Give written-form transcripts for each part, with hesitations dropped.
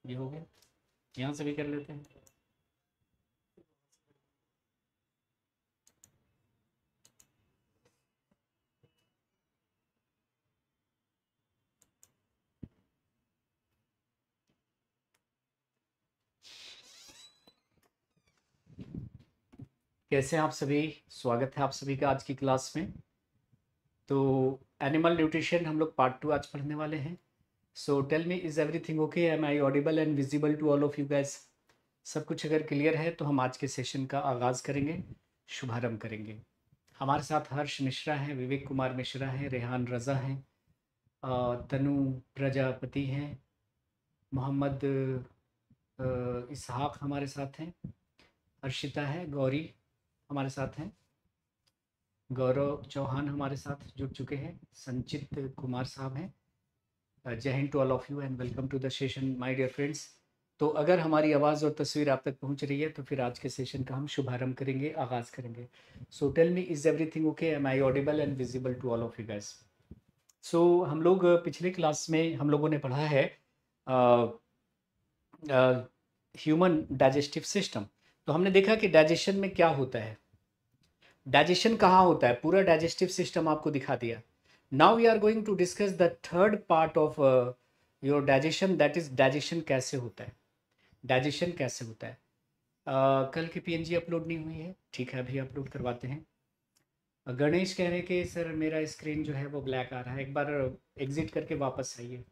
ये हो गया, यहाँ से भी कर लेते हैं। कैसे हैं आप सभी? स्वागत है आप सभी का आज की क्लास में। तो एनिमल न्यूट्रिशन हम लोग पार्ट 2 आज पढ़ने वाले हैं। So tell me, is everything okay? Am I audible and visible to all of you guys? सब कुछ अगर क्लियर है तो हम आज के सेशन का आगाज़ करेंगे, शुभारंभ करेंगे। हमारे साथ हर्ष मिश्रा हैं, विवेक कुमार मिश्रा हैं, रेहान रज़ा हैं, तनु प्रजापति हैं, मोहम्मद इसहाक हमारे साथ हैं, हर्षिता है, गौरी हमारे साथ हैं, गौरव चौहान हमारे साथ जुड़ चुके हैं, संचित कुमार साहब हैं। Jai Hind to all of you and welcome to the session my dear friends. तो अगर हमारी आवाज़ और तस्वीर आप तक पहुंच रही है तो फिर आज के सेशन का हम शुभारंभ करेंगे, आगाज़ करेंगे। So tell me, is everything okay? Am I audible and visible to all of you guys? So हम लोग पिछले क्लास में हम लोगों ने पढ़ा है ह्यूमन डाइजेस्टिव सिस्टम। तो हमने देखा कि डाइजेशन में क्या होता है, डाइजेशन कहाँ होता है, पूरा डाइजेस्टिव सिस्टम आपको दिखा दिया। Now we are going to discuss the third part of your digestion, that is digestion कैसे होता है। डाइजेशन कैसे होता है? कल की पीएनजी अपलोड नहीं हुई है, ठीक है, अभी अपलोड करवाते हैं। गणेश कह रहे हैं कि सर मेरा स्क्रीन जो है वो ब्लैक आ रहा है, एक बार एग्जिट करके वापस आइए।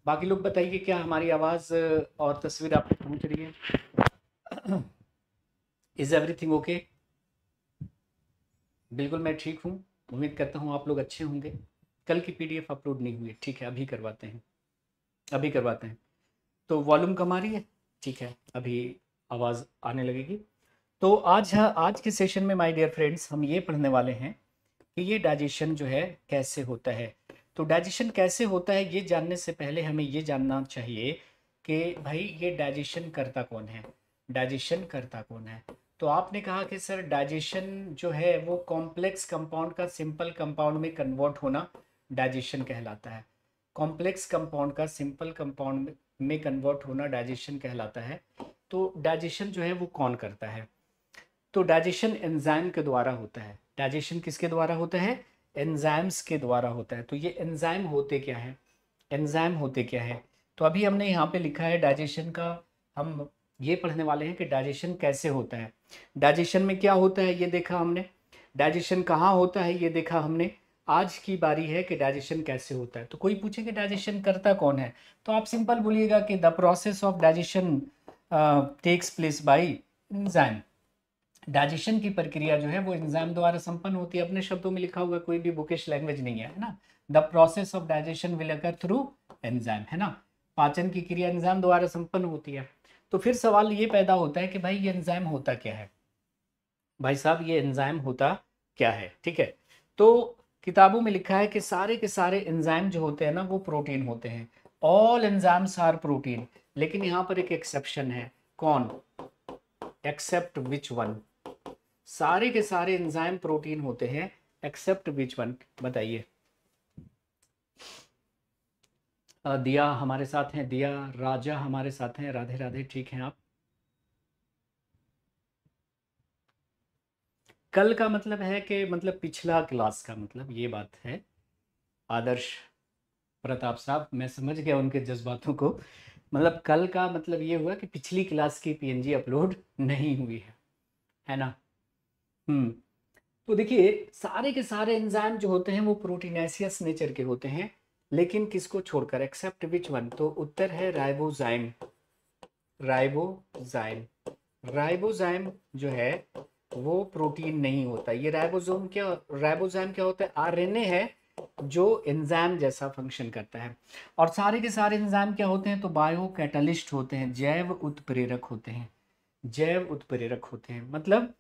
बाकी लोग बताइए क्या हमारी आवाज़ और तस्वीर आप तक पहुँच रही है? Is everything okay? बिल्कुल मैं ठीक हूँ, उम्मीद करता हूँ आप लोग अच्छे होंगे। कल की पीडीएफ अपलोड नहीं हुई है, ठीक है, अभी करवाते हैं, अभी करवाते हैं। तो वॉल्यूम कम आ रही है, ठीक है, अभी आवाज़ आने लगेगी। तो आज के सेशन में माय डियर फ्रेंड्स हम ये पढ़ने वाले हैं कि ये डाइजेशन जो है कैसे होता है। तो डाइजेशन कैसे होता है ये जानने से पहले हमें ये जानना चाहिए कि भाई ये डाइजेशन करता कौन है, डाइजेशन करता कौन है। तो आपने कहा कि सर डाइजेशन जो है वो कॉम्प्लेक्स कंपाउंड का सिंपल कंपाउंड में कन्वर्ट होना डाइजेशन कहलाता है। कॉम्प्लेक्स कंपाउंड का सिंपल कंपाउंड में कन्वर्ट होना डाइजेशन कहलाता है। तो डाइजेशन जो है वो कौन करता है? तो डाइजेशन एंजाइम के द्वारा होता है। डाइजेशन किसके द्वारा होता है? एंजाइम्स के द्वारा होता है। तो ये एंजाइम होते क्या है, एंजाइम होते क्या है? तो अभी हमने यहाँ पे लिखा है डाइजेशन का, हम ये पढ़ने वाले हैं कि डाइजेशन कैसे होता है। डाइजेशन में क्या होता है ये देखा हमने, डाइजेशन कहाँ होता है ये देखा हमने। आज की बारी है कि डाइजेशन कैसे होता है। तो कोई पूछे कि डाइजेशन करता कौन है, तो आप सिंपल बोलिएगा कि the process of digestion takes place by enzyme. Digestion की प्रक्रिया जो है वो एंजाइम द्वारा संपन्न होती है। अपने शब्दों में लिखा हुआ, कोई भी बुकिश लैंग्वेज नहीं है ना। The process of digestion will occur through enzyme, है ना। पाचन की क्रिया एंजाइम द्वारा संपन्न होती है। तो फिर सवाल ये पैदा होता है कि भाई ये एंजाइम होता क्या है, भाई साहब ये एंजाइम होता क्या है, ठीक है। तो किताबों में लिखा है कि सारे के सारे एंजाइम जो होते हैं ना वो प्रोटीन होते हैं। All enzymes are protein. लेकिन यहाँ पर एक एक्सेप्शन है, कौन? Except which one? सारे के सारे एंजाइम प्रोटीन होते हैं, एक्सेप्ट विच वन? बताइए। दिया हमारे साथ हैं, दिया राजा हमारे साथ हैं, राधे राधे, ठीक हैं आप? कल का मतलब है कि मतलब पिछला क्लास का मतलब ये बात है। आदर्श प्रताप साहब, मैं समझ गया उनके जज्बातों को। मतलब कल का मतलब ये हुआ कि पिछली क्लास की पीएनजी अपलोड नहीं हुई है ना। हम्म। तो देखिए सारे के सारे एंजाइम जो होते हैं वो प्रोटीनेशियस नेचर के होते हैं, लेकिन किसको छोड़कर, एक्सेप्ट विच वन? तो उत्तर है राइबोजाइम। राइबोजाइम, राइबोजाइम जो है वो प्रोटीन नहीं होता। ये राइबोसोम क्या, राइबोजाइम क्या होता है? आरएनए है जो एंजाइम जैसा फंक्शन करता है। और सारे के सारे एंजाइम क्या होते हैं? तो बायो कैटलिस्ट होते हैं, जैव उत्प्रेरक होते हैं, जैव उत्प्रेरक होते हैं। मतलब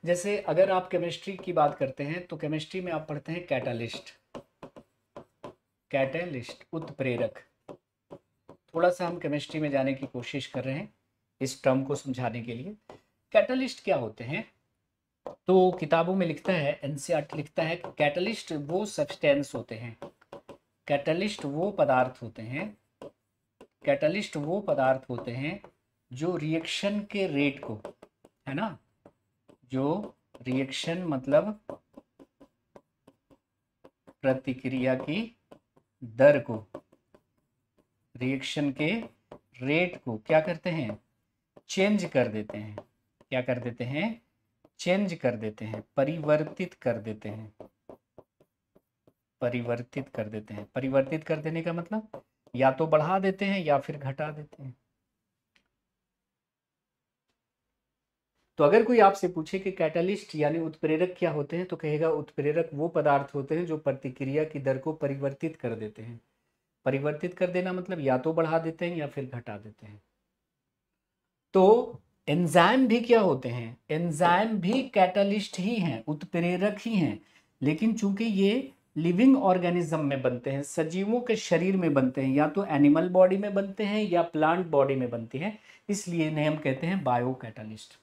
जैसे अगर आप केमिस्ट्री की बात करते हैं तो केमिस्ट्री में आप पढ़ते हैं कैटलिस्ट, कैटलिस्ट उत्प्रेरक। थोड़ा सा हम केमिस्ट्री में जाने की कोशिश कर रहे हैं इस टर्म को समझाने के लिए। कैटलिस्ट क्या होते हैं? तो किताबों में लिखता है, एनसीईआरटी लिखता है कि कैटलिस्ट वो सब्सटेंस होते हैं, कैटलिस्ट वो पदार्थ होते हैं कैटलिस्ट वो पदार्थ होते हैं जो रिएक्शन के रेट को, है ना, जो रिएक्शन मतलब प्रतिक्रिया की दर को, रिएक्शन के रेट को क्या करते हैं, चेंज कर देते हैं। क्या कर देते हैं, चेंज कर देते हैं, परिवर्तित कर देते हैं। परिवर्तित कर देते हैं। परिवर्तित कर देने का मतलब या तो बढ़ा देते हैं या फिर घटा देते हैं। तो अगर कोई आपसे पूछे कि कैटलिस्ट यानी उत्प्रेरक क्या होते हैं, तो कहेगा उत्प्रेरक वो पदार्थ होते हैं जो प्रतिक्रिया की दर को परिवर्तित कर देते हैं। परिवर्तित कर देना मतलब या तो बढ़ा देते हैं या फिर घटा देते हैं। तो एंजाइम भी क्या होते हैं, एंजाइम भी कैटलिस्ट ही हैं, उत्प्रेरक ही हैं, लेकिन चूंकि ये लिविंग ऑर्गेनिज्म में बनते हैं, सजीवों के शरीर में बनते हैं, या तो एनिमल बॉडी में बनते हैं या प्लांट बॉडी में बनते हैं, इसलिए इन्हें हम कहते हैं बायो कैटलिस्ट।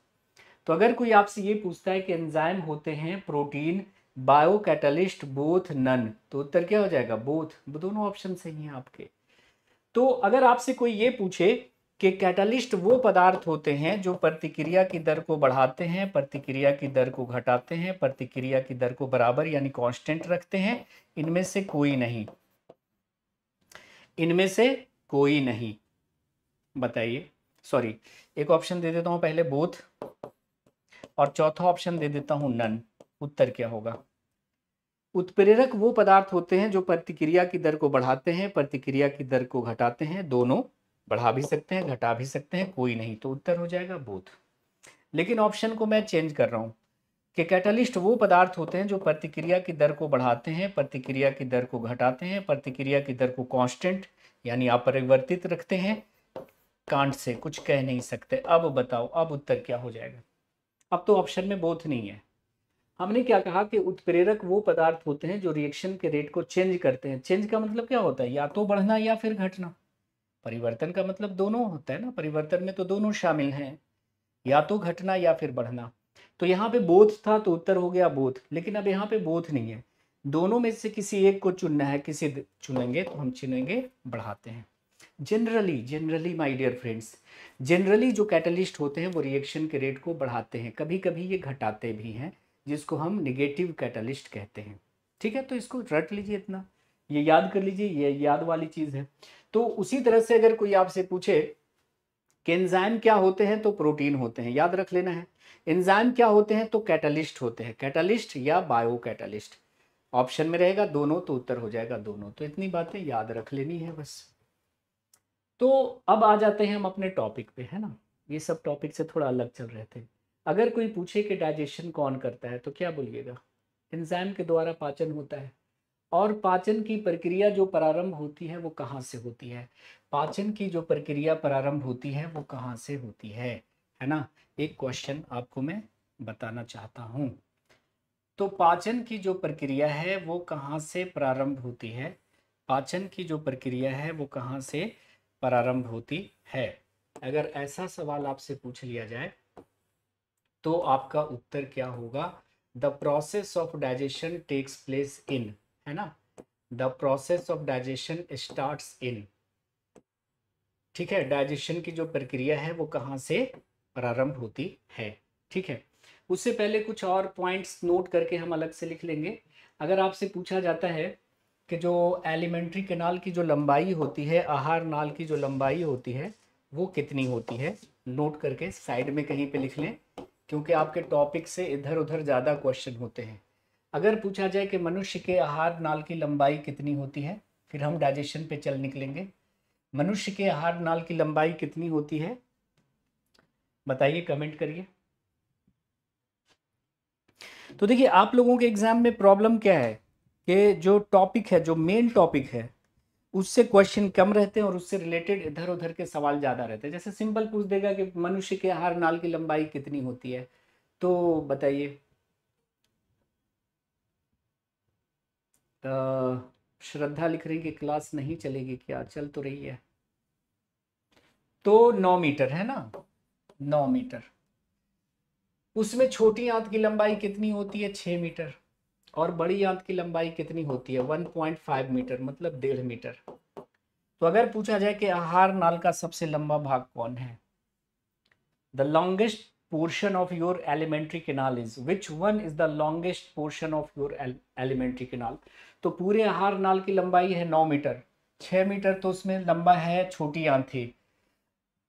तो अगर कोई आपसे ये पूछता है कि एंजाइम होते हैं protein, biocatalyst, both, none, तो उत्तर क्या हो जाएगा, बोथ। दोनों ऑप्शन सही हैं आपके। तो अगर आपसे कोई ये पूछे कि कैटलिस्ट वो पदार्थ होते हैं जो प्रतिक्रिया की दर को बढ़ाते हैं, प्रतिक्रिया की दर को घटाते हैं, प्रतिक्रिया की दर को बराबर यानी कांस्टेंट रखते हैं, इनमें से कोई नहीं, इनमें से कोई नहीं, बताइए। सॉरी, एक ऑप्शन दे देता हूं पहले, बोथ, और चौथा ऑप्शन दे देता हूं नन। उत्तर क्या होगा, उत्प्रेरक वो पदार्थ होते हैं जो प्रतिक्रिया की दर को बढ़ाते हैं, प्रतिक्रिया की दर को घटाते हैं, दोनों, बढ़ा भी सकते हैं घटा भी सकते हैं, कोई नहीं, तो उत्तर हो जाएगा बोथ। लेकिन ऑप्शन को मैं चेंज कर रहा हूं कि कैटलिस्ट वो पदार्थ होते हैं जो प्रतिक्रिया की दर को बढ़ाते हैं, प्रतिक्रिया की दर को घटाते हैं, प्रतिक्रिया की दर को कांस्टेंट यानी अपरिवर्तित रखते हैं, कांट से कुछ कह नहीं सकते। अब बताओ, अब उत्तर क्या हो जाएगा। अब तो ऑप्शन में बोथ नहीं है। हमने क्या कहा कि उत्प्रेरक वो पदार्थ होते हैं जो रिएक्शन के रेट को चेंज करते हैं। चेंज का मतलब क्या होता है, या तो बढ़ना या फिर घटना। परिवर्तन का मतलब दोनों होता है ना, परिवर्तन में तो दोनों शामिल हैं, या तो घटना या फिर बढ़ना। तो यहाँ पे बोथ था तो उत्तर हो गया बोथ, लेकिन अब यहाँ पे बोथ नहीं है, दोनों में से किसी एक को चुनना है, किसी चुनेंगे तो हम चुनेंगे बढ़ाते हैं। Generally my dear friends, generally जो कैटलिस्ट होते हैं वो रिएक्शन के रेट को बढ़ाते हैं, कभी कभी ये घटाते भी हैं, जिसको हम निगेटिव कैटलिस्ट कहते हैं। ठीक है, तो इसको रट लीजिए, इतना ये याद कर लीजिए, ये याद वाली चीज़ है। तो उसी तरह से अगर कोई आपसे पूछे कि एंजाइम क्या होते हैं, तो प्रोटीन होते हैं, याद रख लेना है। एंजाइम क्या होते हैं, तो कैटलिस्ट होते हैं, कैटलिस्ट या बायो कैटलिस्ट। ऑप्शन में रहेगा दोनों, तो उत्तर हो जाएगा दोनों। तो इतनी बातें याद रख लेनी है बस। तो अब आ जाते हैं हम अपने टॉपिक पे, है ना, ये सब टॉपिक से थोड़ा अलग चल रहे थे। अगर कोई पूछे कि डाइजेशन कौन करता है, तो क्या बोलिएगा, एंजाइम के द्वारा पाचन होता है। और पाचन की प्रक्रिया जो प्रारंभ होती है वो कहाँ से होती है, पाचन की जो प्रक्रिया प्रारंभ होती है वो कहाँ से होती है ना। एक क्वेश्चन आपको मैं बताना चाहता हूँ। तो पाचन की जो प्रक्रिया है वो कहाँ से प्रारंभ होती है, पाचन की जो प्रक्रिया है वो कहाँ से प्रारंभ होती है। अगर ऐसा सवाल आपसे पूछ लिया जाए तो आपका उत्तर क्या होगा, the process of digestion takes place in, है ना, the process of digestion starts in. ठीक है, डाइजेशन की जो प्रक्रिया है वो कहाँ से प्रारंभ होती है। ठीक है, उससे पहले कुछ और पॉइंट्स नोट करके हम अलग से लिख लेंगे। अगर आपसे पूछा जाता है कि जो एलिमेंट्री कैनाल की जो लंबाई होती है, आहार नाल की जो लंबाई होती है वो कितनी होती है, नोट करके साइड में कहीं पे लिख लें, क्योंकि आपके टॉपिक से इधर उधर ज़्यादा क्वेश्चन होते हैं। अगर पूछा जाए कि मनुष्य के आहार नाल की लंबाई कितनी होती है, फिर हम डाइजेशन पे चल निकलेंगे। मनुष्य के आहार नाल की लंबाई कितनी होती है, बताइए, कमेंट करिए। तो देखिए, आप लोगों के एग्जाम में प्रॉब्लम क्या है कि जो टॉपिक है, जो मेन टॉपिक है, उससे क्वेश्चन कम रहते हैं और उससे रिलेटेड इधर उधर के सवाल ज़्यादा रहते हैं। जैसे सिंपल पूछ देगा कि मनुष्य के आहार नाल की लंबाई कितनी होती है, तो बताइए। श्रद्धा लिख रही कि क्लास नहीं चलेगी, क्या चल तो रही है। तो 9 मीटर है ना, 9 मीटर। उसमें छोटी आंत की लंबाई कितनी होती है, 6 मीटर। और बड़ी आंत की लंबाई कितनी होती है, 1.5 मीटर, मतलब 1.5 मीटर। तो अगर पूछा जाए कि आहार नाल का सबसे लंबा भाग कौन है, the longest portion of your alimentary canal is, which one is the longest portion of your alimentary canal? तो पूरे आहार नाल की लंबाई है 9 मीटर, 6 मीटर तो उसमें लंबा है छोटी आंत ही,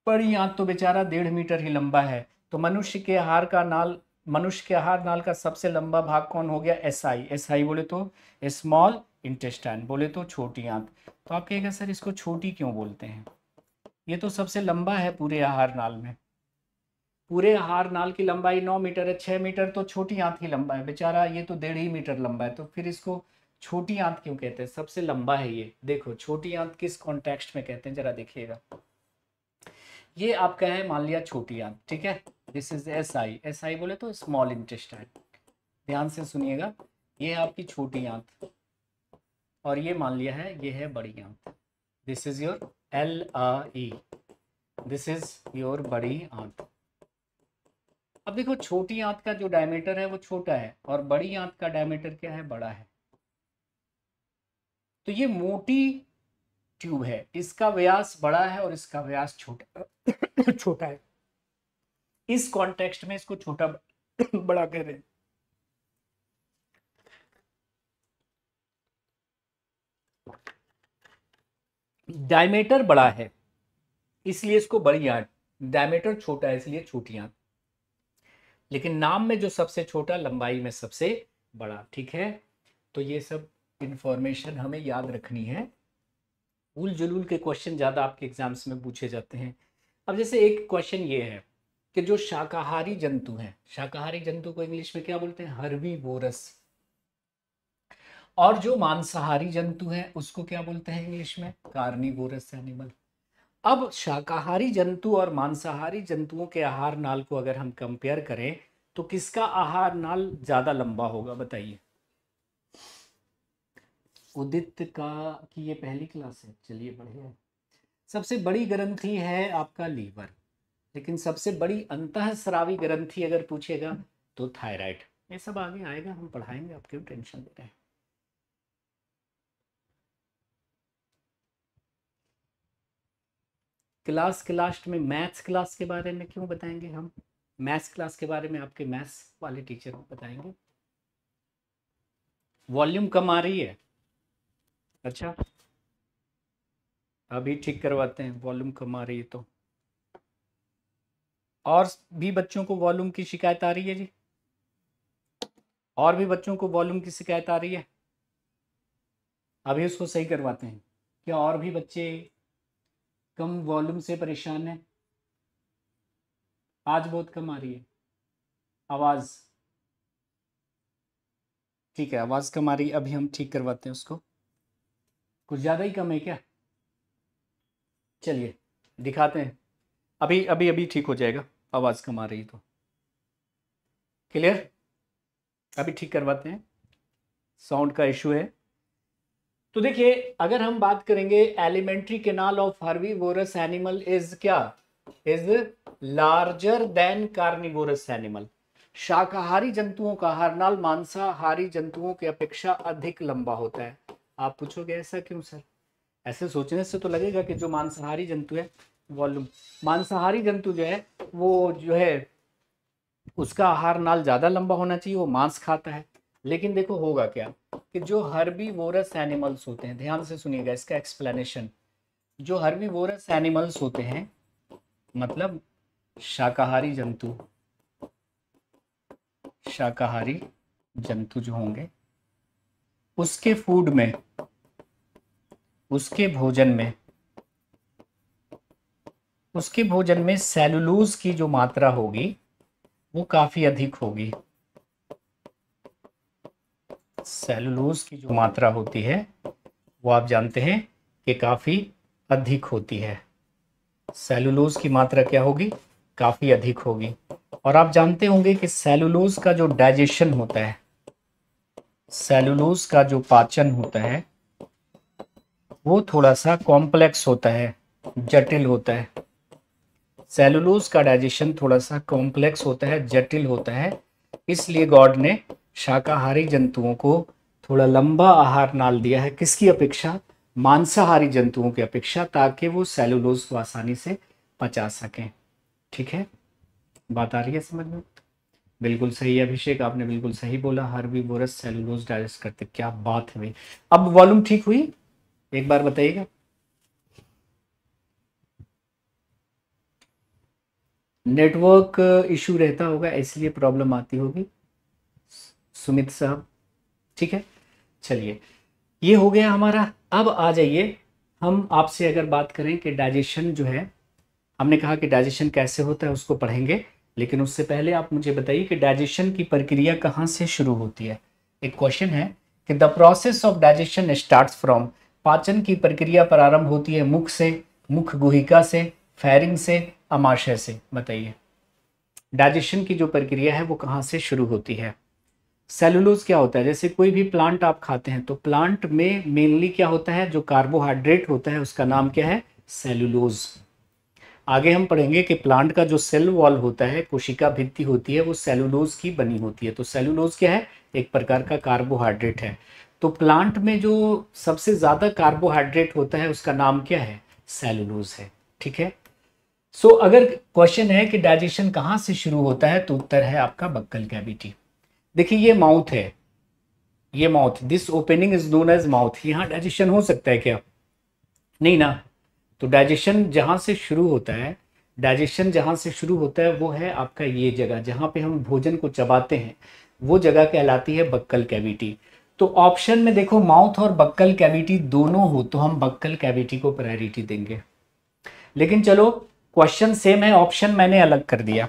बड़ी आंत तो बेचारा 1.5 मीटर ही लंबा है। तो मनुष्य के आहार नाल का सबसे लंबा भाग कौन हो गया? एसआई बोले तो स्मॉल इंटेस्टाइन, बोले तो छोटी आंत। तो आप कहेगा सर इसको छोटी क्यों बोलते हैं, ये तो सबसे लंबा है पूरे आहार नाल में। पूरे आहार नाल की लंबाई 9 मीटर है, 6 मीटर तो छोटी आंत ही लंबा है बेचारा, ये तो 1.5 ही मीटर लंबा है, तो फिर इसको छोटी आंत क्यों कहते हैं? सबसे लंबा है ये। देखो छोटी आंत किस कॉन्टेक्स्ट में कहते हैं जरा देखिएगा। ये आपका है मान लिया छोटी आंत, ठीक है, दिस इज एसआई बोले तो स्मॉल इंटेस्टाइन। ध्यान से सुनिएगा, ये है आपकी छोटी आंत और ये मान लिया है ये है बड़ी आंत, this is your LRE, this is your बड़ी आंत। अब देखो छोटी आंत का जो डायमीटर है वो छोटा है और बड़ी आंत का डायमीटर क्या है? बड़ा है। तो ये मोटी ट्यूब है, इसका व्यास बड़ा है और इसका व्यास छोटा छोटा है। इस कॉन्टेक्स्ट में इसको छोटा बड़ा कह रहे हैं। डायमीटर बड़ा है इसलिए इसको बड़ी आंत, डायमीटर छोटा है इसलिए छोटी आंत, लेकिन नाम में जो सबसे छोटा, लंबाई में सबसे बड़ा, ठीक है। तो ये सब इंफॉर्मेशन हमें याद रखनी है। उल जुलूल के क्वेश्चन ज़्यादा आपके एग्जाम्स में पूछे जाते हैं। अब जैसे एक क्वेश्चन ये है कि जो शाकाहारी जंतु हैं, शाकाहारी जंतु को इंग्लिश में क्या बोलते हैं? हर्बीवोरस। और जो मांसाहारी जंतु हैं उसको क्या बोलते हैं इंग्लिश में? Carnivorous animal. अब शाकाहारी जंतु और मांसाहारी जंतुओं के आहार नाल को अगर हम कंपेयर करें तो किसका आहार नाल ज़्यादा लंबा होगा बताइए? उदित का कि ये पहली क्लास है, चलिए बढ़िया। सबसे बड़ी ग्रंथि है आपका लीवर, लेकिन सबसे बड़ी अंतःस्रावी ग्रंथि अगर पूछेगा तो थायराइड। ये सब आगे आएगा, हम पढ़ाएंगे, आप क्यों टेंशन ले रहे हैं। क्लास के लास्ट में मैथ्स क्लास के बारे में क्यों बताएंगे हम? मैथ्स क्लास के बारे में आपके मैथ्स वाले टीचर बताएंगे। वॉल्यूम कम आ रही है? अच्छा, अभी ठीक करवाते हैं, वॉल्यूम कम आ रही है तो। और भी बच्चों को वॉल्यूम की शिकायत आ रही है जी? और भी बच्चों को वॉल्यूम की शिकायत आ रही है? अभी उसको सही करवाते हैं। क्या और भी बच्चे कम वॉल्यूम से परेशान हैं? आज बहुत कम आ रही है आवाज़, ठीक है, आवाज़ कम आ रही है, अभी हम ठीक करवाते हैं उसको। कुछ ज़्यादा ही कम है क्या? चलिए दिखाते हैं, अभी अभी अभी ठीक हो जाएगा, आवाज़ कम आ रही तो। क्लियर? अभी ठीक करवाते हैं, साउंड का इशू है। तो देखिए अगर हम बात करेंगे alimentary canal of herbivorous animal is क्या? Is larger than carnivorous animal. शाकाहारी जंतुओं का आहारनाल मांसाहारी जंतुओं की अपेक्षा अधिक लंबा होता है। आप पूछोगे ऐसा क्यों सर? ऐसे सोचने से तो लगेगा कि जो मांसाहारी जंतु है वॉल्यूम, मांसाहारी जंतु जो है वो जो है उसका आहार नाल ज़्यादा लंबा होना चाहिए, वो मांस खाता है। लेकिन देखो होगा क्या कि जो हर्बीवोरस एनिमल्स होते हैं, ध्यान से सुनिएगा इसका एक्सप्लेनेशन। जो हर्बीवोरस एनिमल्स होते हैं मतलब शाकाहारी जंतु, शाकाहारी जंतु जो होंगे उसके फूड में, उसके भोजन में सेलुलोज की जो मात्रा होगी वो काफी अधिक होगी। सेलुलोज की जो मात्रा होती है वो आप जानते हैं कि काफी अधिक होती है। सेलुलोज की मात्रा क्या होगी? काफी अधिक होगी। और आप जानते होंगे कि सेलुलोज का जो डाइजेशन होता है, सेलुलोज का जो पाचन होता है वो थोड़ा सा कॉम्प्लेक्स होता है, जटिल होता है। सेलुलोज का डाइजेशन थोड़ा सा कॉम्प्लेक्स होता है, जटिल होता है, इसलिए गॉड ने शाकाहारी जंतुओं को थोड़ा लंबा आहार नाल दिया है। किसकी अपेक्षा? मांसाहारी जंतुओं की अपेक्षा, ताकि वो सेलुलोज को आसानी से पचा सकें। ठीक है, बात आ रही है समझ में? बिल्कुल सही अभिषेक, आपने बिल्कुल सही बोला, हर्बीवोरस सेलुलोज डाइजेस्ट करते। क्या बात है भाई। अब वॉल्यूम ठीक हुई, एक बार बताइएगा। नेटवर्क इशू रहता होगा इसलिए प्रॉब्लम आती होगी सुमित साहब। ठीक है, चलिए ये हो गया हमारा। अब आ जाइए, हम आपसे अगर बात करें कि डाइजेशन जो है, हमने कहा कि डाइजेशन कैसे होता है उसको पढ़ेंगे, लेकिन उससे पहले आप मुझे बताइए कि डाइजेशन की प्रक्रिया कहाँ से शुरू होती है। एक क्वेश्चन है कि the process of digestion starts from, पाचन की प्रक्रिया प्रारंभ होती है मुख से, मुख गुहिका से, फेरिंग से, अमाशय से। बताइए डाइजेशन की जो प्रक्रिया है वो कहाँ से शुरू होती है। सेलुलोज क्या होता है, जैसे कोई भी प्लांट आप खाते हैं तो प्लांट में मेनली क्या होता है, जो कार्बोहाइड्रेट होता है उसका नाम क्या है, सेलुलोज। आगे हम पढ़ेंगे कि प्लांट का जो सेल वॉल होता है, कोशिका भित्ति होती है, वो सेलुलोज की बनी होती है। तो सेलुलोज क्या है, एक प्रकार का कार्बोहाइड्रेट है। तो प्लांट में जो सबसे ज़्यादा कार्बोहाइड्रेट होता है उसका नाम क्या है, सेलुलोज है। ठीक है, सो अगर क्वेश्चन है कि डाइजेशन कहाँ से शुरू होता है, तो उत्तर है आपका बक्कल कैविटी। देखिए ये माउथ है, ये mouth, this opening is known as mouth. यहाँ डाइजेशन हो सकता है क्या, नहीं ना। तो डाइजेशन जहाँ से शुरू होता है, डाइजेशन जहाँ से शुरू होता है वो है आपका ये जगह, जहाँ पे हम भोजन को चबाते हैं, वो जगह कहलाती है बक्कल कैविटी। तो ऑप्शन में देखो माउथ और बक्कल कैविटी दोनों हो तो हम बक्कल कैविटी को प्रायोरिटी देंगे। लेकिन चलो क्वेश्चन सेम है, ऑप्शन मैंने अलग कर दिया।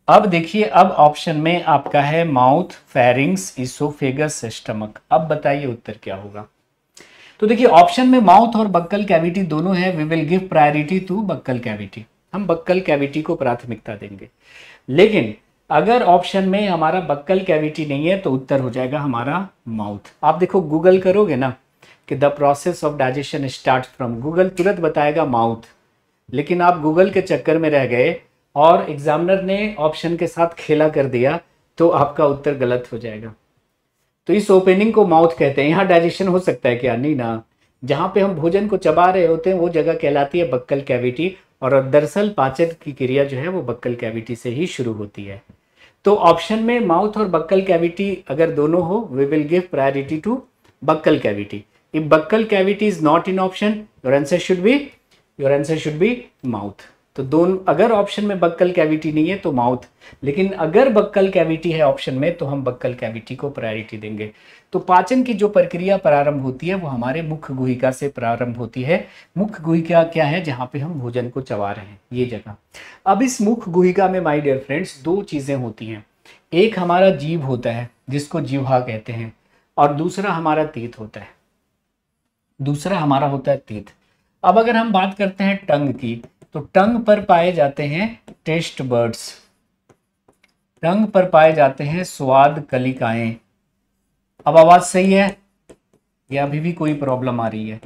अब देखिए, अब ऑप्शन में आपका है माउथ, फेरिंग्स, इसोफेगस, स्टमक। अब बताइए उत्तर क्या होगा। तो देखिए ऑप्शन में माउथ और बक्कल कैविटी दोनों है, we will give priority to buccal cavity, हम बक्कल कैविटी को प्राथमिकता देंगे। लेकिन अगर ऑप्शन में हमारा बक्कल कैविटी नहीं है तो उत्तर हो जाएगा हमारा माउथ। आप देखो गूगल करोगे ना कि the process of digestion start from, Google तुरंत बताएगा माउथ। लेकिन आप गूगल के चक्कर में रह गए और एग्जामिनर ने ऑप्शन के साथ खेला कर दिया तो आपका उत्तर गलत हो जाएगा। तो इस ओपनिंग को माउथ कहते हैं। यहाँ डाइजेशन हो सकता है क्या, नहीं ना। जहाँ पे हम भोजन को चबा रहे होते हैं वो जगह कहलाती है बक्कल कैविटी, और दरअसल पाचन की क्रिया जो है वो बक्कल कैविटी से ही शुरू होती है। तो ऑप्शन में माउथ और बक्कल कैविटी अगर दोनों हो, we will give priority to buccal cavity. If buccal cavity is not in option, your answer should be mouth. तो दोनों, अगर ऑप्शन में बक्कल कैविटी नहीं है तो माउथ, लेकिन अगर बक्कल कैविटी है ऑप्शन में तो हम बक्कल कैविटी को प्रायोरिटी देंगे। तो पाचन की जो प्रक्रिया प्रारंभ होती है वो हमारे मुख गुहिका से प्रारंभ होती है। मुख गुहिका क्या है, जहाँ पे हम भोजन को चबा रहे हैं, ये जगह। अब इस मुख गुहिका में माय डियर फ्रेंड्स दो चीजें होती हैं, एक हमारा जीभ होता है जिसको जिह्वा कहते हैं, और दूसरा हमारा तीत होता है, दूसरा हमारा होता है तीत। अब अगर हम बात करते हैं टंग की, तो टंग पर पाए जाते हैं टेस्ट बर्ड्स, टंग पर पाए जाते हैं स्वाद कलिकाएं। अब आवाज सही है या अभी भी कोई प्रॉब्लम आ रही है।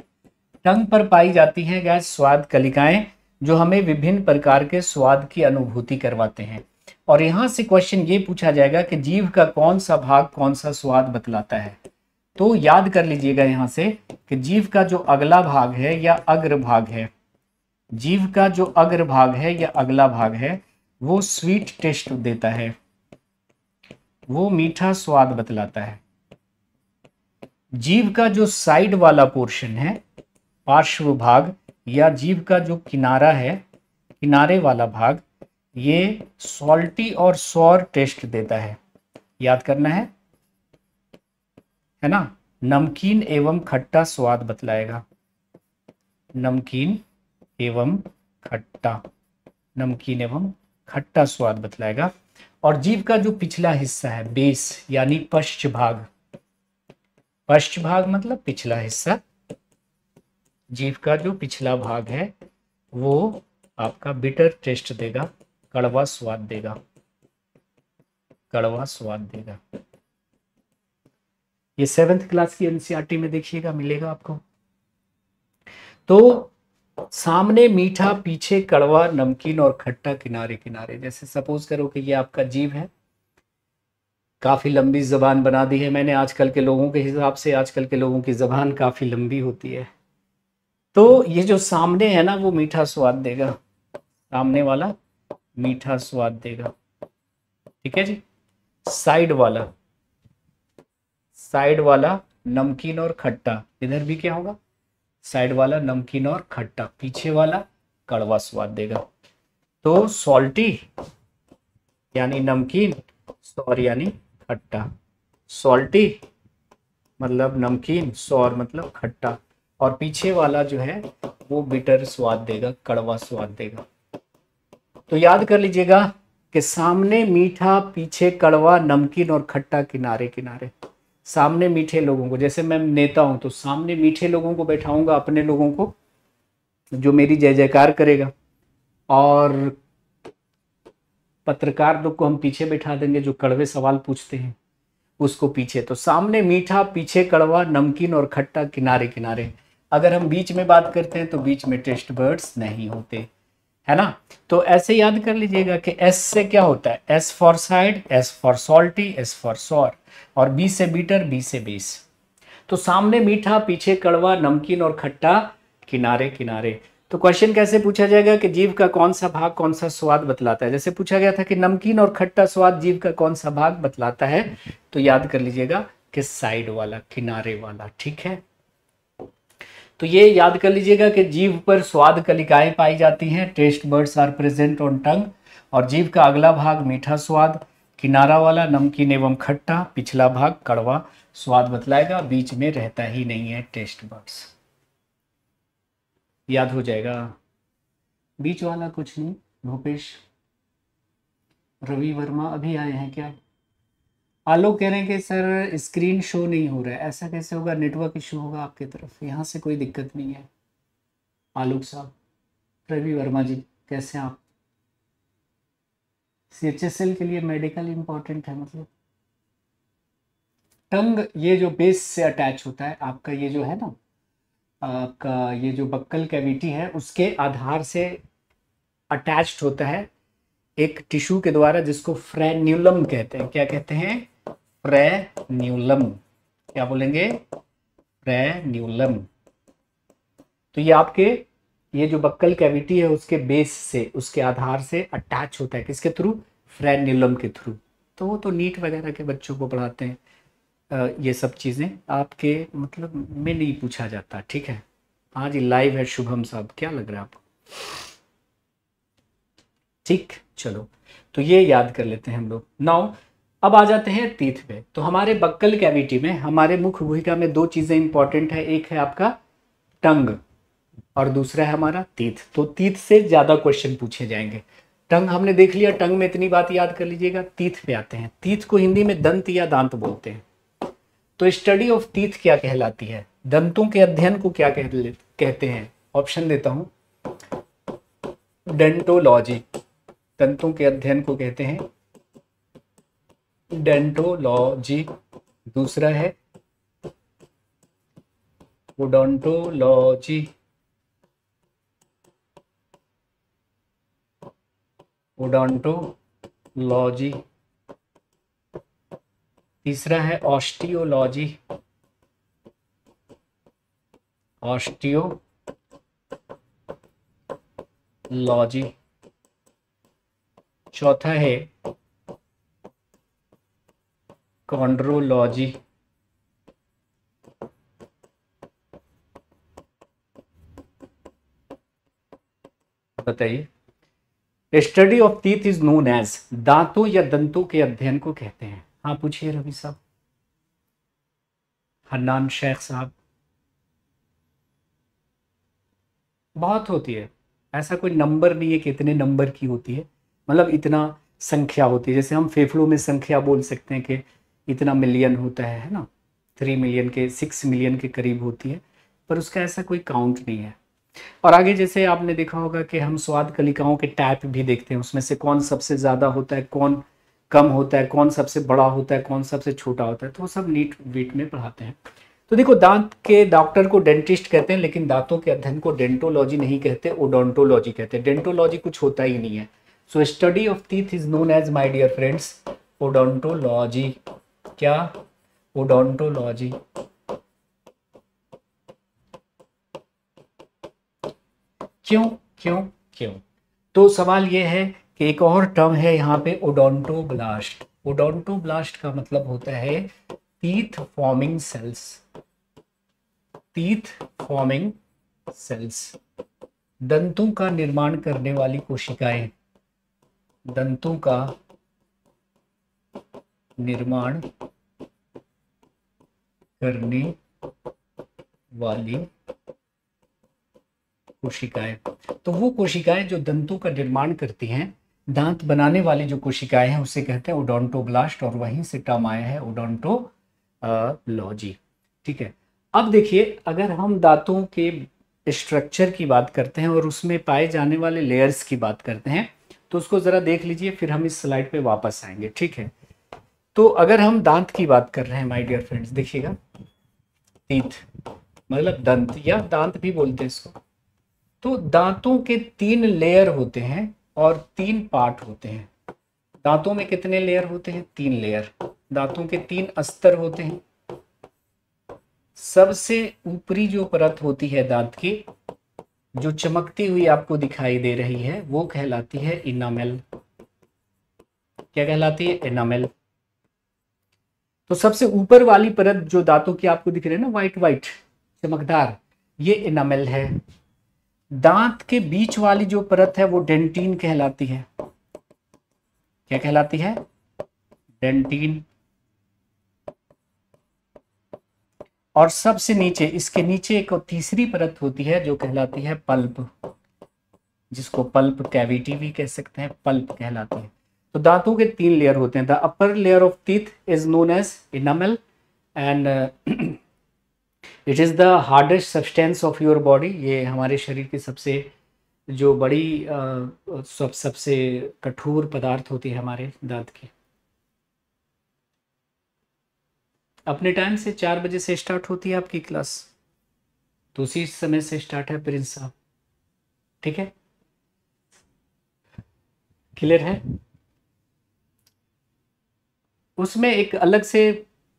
टंग पर पाई जाती है गैस स्वाद कलिकाएं, जो हमें विभिन्न प्रकार के स्वाद की अनुभूति करवाते हैं। और यहां से क्वेश्चन ये पूछा जाएगा कि जीभ का कौन सा भाग कौन सा स्वाद बतलाता है। तो याद कर लीजिएगा यहां से कि जीभ का जो अगला भाग है या अग्र भाग है, जीभ का जो अग्र भाग है या अगला भाग है वो स्वीट टेस्ट देता है, वो मीठा स्वाद बतलाता है। जीभ का जो साइड वाला पोर्शन है, पार्श्व भाग, या जीभ का जो किनारा है, किनारे वाला भाग, ये सॉल्टी और सॉर टेस्ट देता है। याद करना है ना। नमकीन एवं खट्टा स्वाद बतलाएगा, नमकीन एवं खट्टा, नमकीन एवं खट्टा स्वाद बतलाएगा। और जीभ का जो पिछला हिस्सा है, बेस यानी पश्च भाग, पश्च भाग मतलब पिछला हिस्सा, जीभ का जो पिछला भाग है वो आपका बिटर टेस्ट देगा, कड़वा स्वाद देगा, कड़वा स्वाद देगा। ये 7th क्लास की एनसीईआरटी में देखिएगा, मिलेगा आपको। तो सामने मीठा, पीछे कड़वा, नमकीन और खट्टा किनारे किनारे। जैसे सपोज करो कि ये आपका जीभ है, काफ़ी लंबी ज़बान बना दी है मैंने आजकल के लोगों के हिसाब से, आजकल के लोगों की ज़बान काफ़ी लंबी होती है। तो ये जो सामने है ना वो मीठा स्वाद देगा, सामने वाला मीठा स्वाद देगा, ठीक है जी। साइड वाला, साइड वाला नमकीन और खट्टा, इधर भी क्या होगा, साइड वाला नमकीन और खट्टा, पीछे वाला कड़वा स्वाद देगा। तो सॉल्टी यानी नमकीन, सॉर यानी खट्टा, सॉल्टी मतलब नमकीन, सॉर मतलब खट्टा, और पीछे वाला जो है वो बिटर स्वाद देगा, कड़वा स्वाद देगा। तो याद कर लीजिएगा कि सामने मीठा, पीछे कड़वा, नमकीन और खट्टा किनारे किनारे। सामने मीठे लोगों को, जैसे मैं नेता हूं तो सामने मीठे लोगों को बैठाऊंगा, अपने लोगों को जो मेरी जय जयकार करेगा, और पत्रकार लोग को हम पीछे बैठा देंगे जो कड़वे सवाल पूछते हैं उसको पीछे। तो सामने मीठा, पीछे कड़वा, नमकीन और खट्टा किनारे किनारे। अगर हम बीच में बात करते हैं तो बीच में टेस्ट बर्ड्स नहीं होते, है ना। तो ऐसे याद कर लीजिएगा कि एस से क्या होता है, S for side, S for salty, S for sour, और बी से बीटर, बी से बेस। तो सामने मीठा, पीछे कड़वा, नमकीन और खट्टा किनारे किनारे। तो क्वेश्चन कैसे पूछा जाएगा कि जीव का कौन सा भाग कौन सा स्वाद बतलाता है। जैसे पूछा गया था कि नमकीन और खट्टा स्वाद जीव का कौन सा भाग बतलाता है, तो याद कर लीजिएगा कि साइड वाला, किनारे वाला, ठीक है। तो ये याद कर लीजिएगा कि जीभ पर स्वाद कलिकाएं पाई जाती हैं, taste buds are present on tongue, और जीभ का अगला भाग मीठा स्वाद, किनारा वाला नमकीन एवं खट्टा, पिछला भाग कड़वा स्वाद बतलाएगा, बीच में रहता ही नहीं है टेस्ट बर्ड्स। याद हो जाएगा। बीच वाला कुछ नहीं, भूपेश रवि वर्मा अभी आए हैं क्या। आलोक कह रहे हैं कि सर स्क्रीन शो नहीं हो रहा है, ऐसा कैसे होगा, नेटवर्क इशू होगा आपकी तरफ, यहाँ से कोई दिक्कत नहीं है। आलोक साहब, रवि वर्मा जी कैसे हैं आप। CHSL के लिए मेडिकल इंपॉर्टेंट है, मतलब टंग ये जो बेस से अटैच होता है आपका, ये जो है ना आपका ये जो बक्कल कैविटी है उसके आधार से अटैच्ड होता है एक टिश्यू के द्वारा जिसको फ्रेन्यूलम कहते हैं। क्या कहते हैं, फ्रेन्यूलम। क्या बोलेंगे, फ्रेन्यूलम। तो ये आपके ये जो बक्कल कैविटी है उसके बेस से, उसके आधार से अटैच होता है, किसके थ्रू, फ्रेन्यूलम के थ्रू। तो वो तो नीट वगैरह के बच्चों को पढ़ाते हैं, ये सब चीज़ें आपके मतलब में नहीं पूछा जाता, ठीक है। हाँ जी लाइव है शुभम साहब, क्या लग रहा है आपको, ठीक। चलो तो ये याद कर लेते हैं हम लोग। नाउ अब आ जाते हैं तीथ पे। तो हमारे बक्कल कैविटी में, हमारे मुख गुहिका में दो चीज़ें इंपॉर्टेंट है, एक है आपका टंग और दूसरा है हमारा तीथ। तो तीथ से ज़्यादा क्वेश्चन पूछे जाएंगे। टंग हमने देख लिया, टंग में इतनी बात याद कर लीजिएगा। तीथ पे आते हैं। तीथ को हिंदी में दंत या दांत बोलते हैं। तो स्टडी ऑफ टीथ क्या कहलाती है, दंतों के अध्ययन को क्या कहते हैं। ऑप्शन देता हूं, डेंटोलॉजी, दंतों के अध्ययन को कहते हैं डेंटोलॉजी। दूसरा है ओडोंटोलॉजी, ओडोंटोलॉजी। तीसरा है ऑस्टियोलॉजी, ऑस्टियोलॉजी। चौथा है कॉन्ड्रोलॉजी। बताइए, study of teeth is known as, दांतों या दंतों के अध्ययन को कहते हैं। हाँ पूछिए रवि साहब, हन्नान शेख साहब। बहुत होती है, ऐसा कोई नंबर नहीं है कि इतने नंबर की होती है, मतलब इतना संख्या होती है। जैसे हम फेफड़ों में संख्या बोल सकते हैं कि इतना मिलियन होता है ना, 3 मिलियन के 6 मिलियन के करीब होती है, पर उसका ऐसा कोई काउंट नहीं है। और आगे जैसे आपने देखा होगा कि हम स्वाद कलिकाओं के टाइप भी देखते हैं, उसमें से कौन सबसे ज़्यादा होता है, कौन कम होता है, कौन सबसे बड़ा होता है, कौन सबसे छोटा होता है, तो वो सब नीट वीट में पढ़ाते हैं। तो देखो, दांत के डॉक्टर को डेंटिस्ट कहते हैं, लेकिन दांतों के अध्ययन को डेंटोलॉजी नहीं कहते, ओडोंटोलॉजी कहते हैं। डेंटोलॉजी कुछ होता ही नहीं है। So study of teeth is known as, my dear friends, odontology. क्या? ओडोंटोलॉजी। क्यों क्यों क्यों? तो सवाल ये है कि एक और टर्म है यहाँ पे ओडोंटोब्लास्ट। ओडोंटोब्लास्ट का मतलब होता है teeth forming cells. Teeth forming cells, दंतों का निर्माण करने वाली कोशिकाएं। दंतों का निर्माण करने वाली कोशिकाएं। तो वो कोशिकाएं जो दंतों का निर्माण करती हैं, दांत बनाने वाली जो कोशिकाएं हैं, उसे कहते हैं ओडोंटोब्लास्ट, और वहीं से टर्म आया है ओडोंटोलॉजी। ठीक है। अब देखिए, अगर हम दांतों के स्ट्रक्चर की बात करते हैं और उसमें पाए जाने वाले लेयर्स की बात करते हैं, तो उसको ज़रा देख लीजिए, फिर हम इस स्लाइड पे वापस आएंगे। ठीक है। तो अगर हम दांत की बात कर रहे हैं माय डियर फ्रेंड्स, देखिएगा, टीथ मतलब दंत, या दांत भी बोलते हैं इसको। तो दांतों के 3 लेयर होते हैं और 3 पार्ट होते हैं। दांतों में कितने लेयर होते हैं? 3 लेयर। दांतों के 3 अस्तर होते हैं। सबसे ऊपरी जो परत होती है दांत की, जो चमकती हुई आपको दिखाई दे रही है, वो कहलाती है इनामेल। क्या कहलाती है? इनामेल। तो सबसे ऊपर वाली परत जो दांतों की आपको दिख रही है ना, व्हाइट व्हाइट चमकदार, ये इनामेल है। दांत के बीच वाली जो परत है वो डेंटिन कहलाती है। क्या कहलाती है? डेंटिन। और सबसे नीचे, इसके नीचे एक और तीसरी परत होती है जो कहलाती है पल्प, जिसको पल्प कैविटी भी कह सकते हैं, पल्प कहलाती है। तो दांतों के 3 लेयर होते हैं। The upper layer of teeth is known as enamel and it is the hardest substance of your body. ये हमारे शरीर की सबसे जो बड़ी सबसे कठोर पदार्थ होती है हमारे दांत की। अपने टाइम से 4 बजे से स्टार्ट होती है आपकी क्लास, तो उसी समय से स्टार्ट है प्रिंस साहब। ठीक है, क्लियर है? उसमें एक अलग से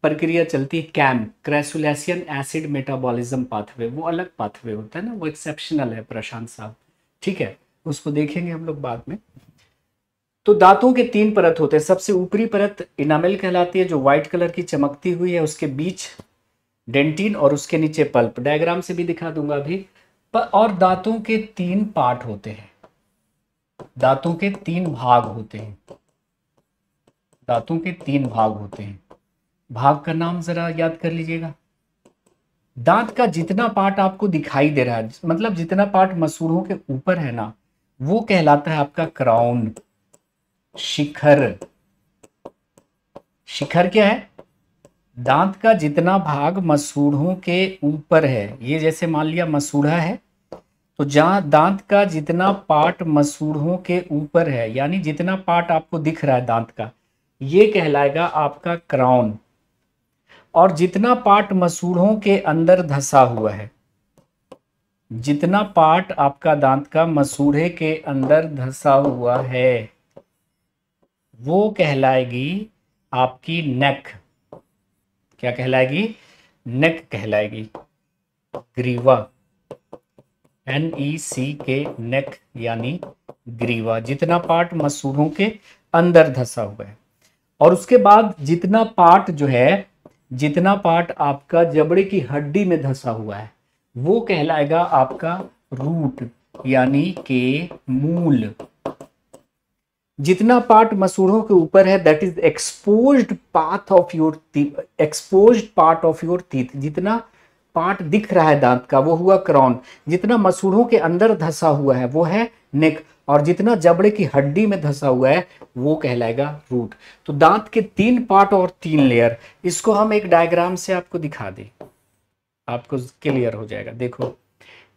प्रक्रिया चलती है, कैम, क्रैसुलेशियन एसिड मेटाबॉलिज्म पाथवे। वो अलग पाथवे होता है ना, वो एक्सेप्शनल है प्रशांत साहब। ठीक है, उसको देखेंगे हम लोग बाद में। तो दांतों के 3 परत होते हैं। सबसे ऊपरी परत इनामेल कहलाती है, जो व्हाइट कलर की चमकती हुई है। उसके बीच डेंटिन और उसके नीचे पल्प। डायग्राम से भी दिखा दूंगा अभी। और दांतों के 3 पार्ट होते हैं। दांतों के 3 भाग होते हैं। दांतों के 3 भाग होते हैं। भाग का नाम जरा याद कर लीजिएगा। दांत का जितना पार्ट आपको दिखाई दे रहा है, मतलब जितना पार्ट मसूड़ों के ऊपर है ना, वो कहलाता है आपका क्राउन, शिखर। शिखर क्या है? दांत का जितना भाग मसूड़ों के ऊपर है, ये जैसे मान लिया मसूड़ा है, तो जहां दांत का जितना पार्ट मसूड़ों के ऊपर है, यानी जितना पार्ट आपको दिख रहा है दांत का, ये कहलाएगा आपका क्राउन। और जितना पार्ट मसूड़ों के अंदर धंसा हुआ है, जितना पार्ट आपका दांत का मसूड़े के अंदर धंसा हुआ है, वो कहलाएगी आपकी नेक। क्या कहलाएगी? नेक कहलाएगी। ग्रीवा, NECK, नेक यानी ग्रीवा। जितना पार्ट मसूड़ों के अंदर धंसा हुआ है। और उसके बाद जितना पार्ट जो है, जितना पार्ट आपका जबड़े की हड्डी में धंसा हुआ है, वो कहलाएगा आपका रूट, यानी के मूल। जितना पार्ट मसूड़ों के ऊपर है, that is exposed part of your exposed part of your teeth. जितना पार्ट दिख रहा है दांत का, वो हुआ क्राउन। जितना मसूड़ों के अंदर धंसा हुआ है, वो है नेक। और जितना जबड़े की हड्डी में धंसा हुआ है, वो कहलाएगा रूट। तो दांत के 3 पार्ट और 3 लेयर, इसको हम एक डायग्राम से आपको दिखा दें, आपको क्लियर हो जाएगा। देखो,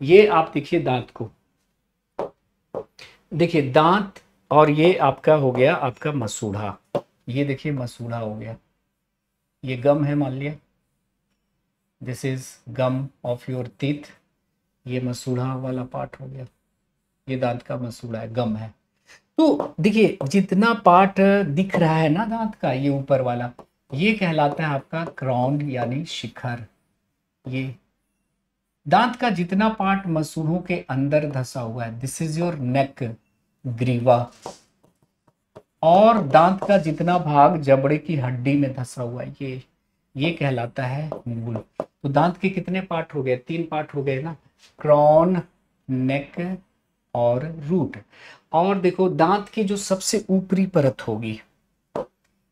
ये आप देखिए दांत को, देखिए दांत, और ये आपका हो गया आपका मसूड़ा। ये देखिए मसूड़ा हो गया, ये गम है मान लिया, this is gum of your teeth. ये मसूड़ा वाला पार्ट हो गया, ये दांत का मसूड़ा है, गम है। तो देखिए जितना पार्ट दिख रहा है ना दांत का, ये ऊपर वाला, ये कहलाता है आपका क्राउन यानी शिखर। ये दांत का जितना पार्ट मसूड़ों के अंदर धंसा हुआ है, दिस इज योर नेक, ग्रीवा। और दांत का जितना भाग जबड़े की हड्डी में धंसा हुआ है, ये कहलाता है मूल। तो दांत के कितने पार्ट हो गए? 3 पार्ट हो गए ना, क्रॉन, नेक और रूट। और देखो दांत की जो सबसे ऊपरी परत होगी,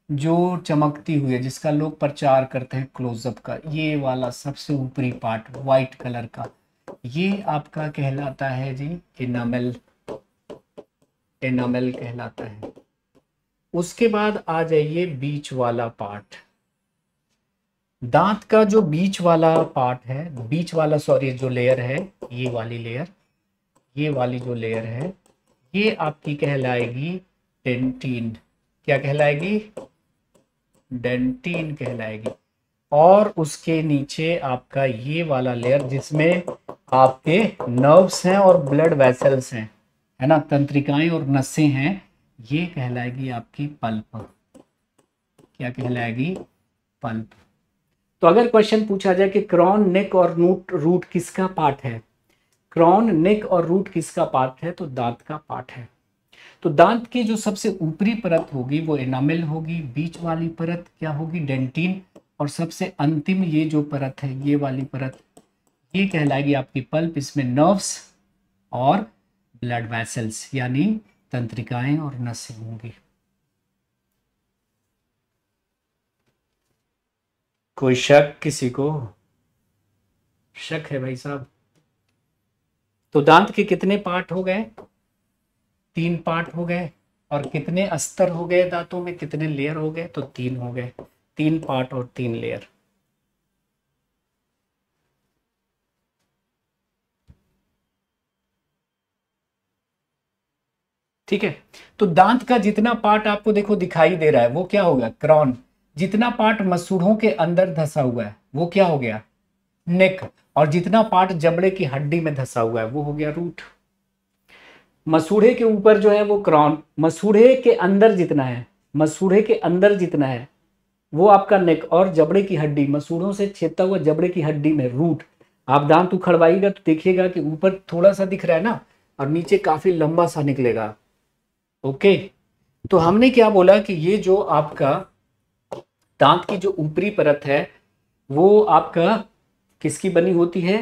जो चमकती हुई है, जिसका लोग प्रचार करते हैं क्लोजअप का, ये वाला सबसे ऊपरी पार्ट व्हाइट कलर का, ये आपका कहलाता है जी इनामेल। एनामेल कहलाता है। उसके बाद आ जाइए बीच वाला पार्ट। दांत का जो बीच वाला पार्ट है, बीच वाला सॉरी जो लेयर है, ये वाली लेयर, ये वाली जो लेयर है, ये आपकी कहलाएगी डेंटिन। क्या कहलाएगी? डेंटिन कहलाएगी। और उसके नीचे आपका ये वाला लेयर जिसमें आपके नर्व्स हैं और ब्लड वेसल्स हैं, है ना, तंत्रिकाएं और नसें हैं, ये कहलाएगी आपकी पल्प। क्या कहलाएगी? पल्प। तो अगर क्वेश्चन पूछा जाए कि क्रॉन, नेक और रूट किसका पार्ट है, क्रॉन, नेक और रूट किसका पार्ट है, तो दांत का पार्ट है। तो दांत की जो सबसे ऊपरी परत होगी वो एनामेल होगी, बीच वाली परत क्या होगी? डेंटिन, और सबसे अंतिम ये जो परत है, ये वाली परत, ये कहलाएगी आपकी पल्प। इसमें नर्व्स और ब्लड वेसल्स यानी तंत्रिकाएं और नसें होंगी। कोई शक किसी को? शक है भाई साहब? तो दांत के कितने पार्ट हो गए? 3 पार्ट हो गए। और कितने अस्तर हो गए दांतों में, कितने लेयर हो गए? तो 3 हो गए। 3 पार्ट और 3 लेयर। ठीक है। तो दांत का जितना पार्ट आपको देखो दिखाई दे रहा है वो क्या होगा? क्रॉन। जितना पार्ट मसूड़ों के अंदर धंसा हुआ है वो क्या हो गया? नेक। और जितना पार्ट जबड़े की हड्डी में धंसा हुआ है वो हो गया रूट। मसूड़े के ऊपर जो है वो क्रॉन, मसूड़े के अंदर जितना है, मसूड़े के अंदर जितना है वो आपका नेक, और जबड़े की हड्डी, मसूड़ों से छेदता हुआ जबड़े की हड्डी में रूट। आप दांत उखड़वाइएगा तो देखिएगा कि ऊपर थोड़ा सा दिख रहा है ना, और नीचे काफी लंबा सा निकलेगा। ओके। तो हमने क्या बोला कि ये जो आपका दांत की जो ऊपरी परत है वो आपका किसकी बनी होती है?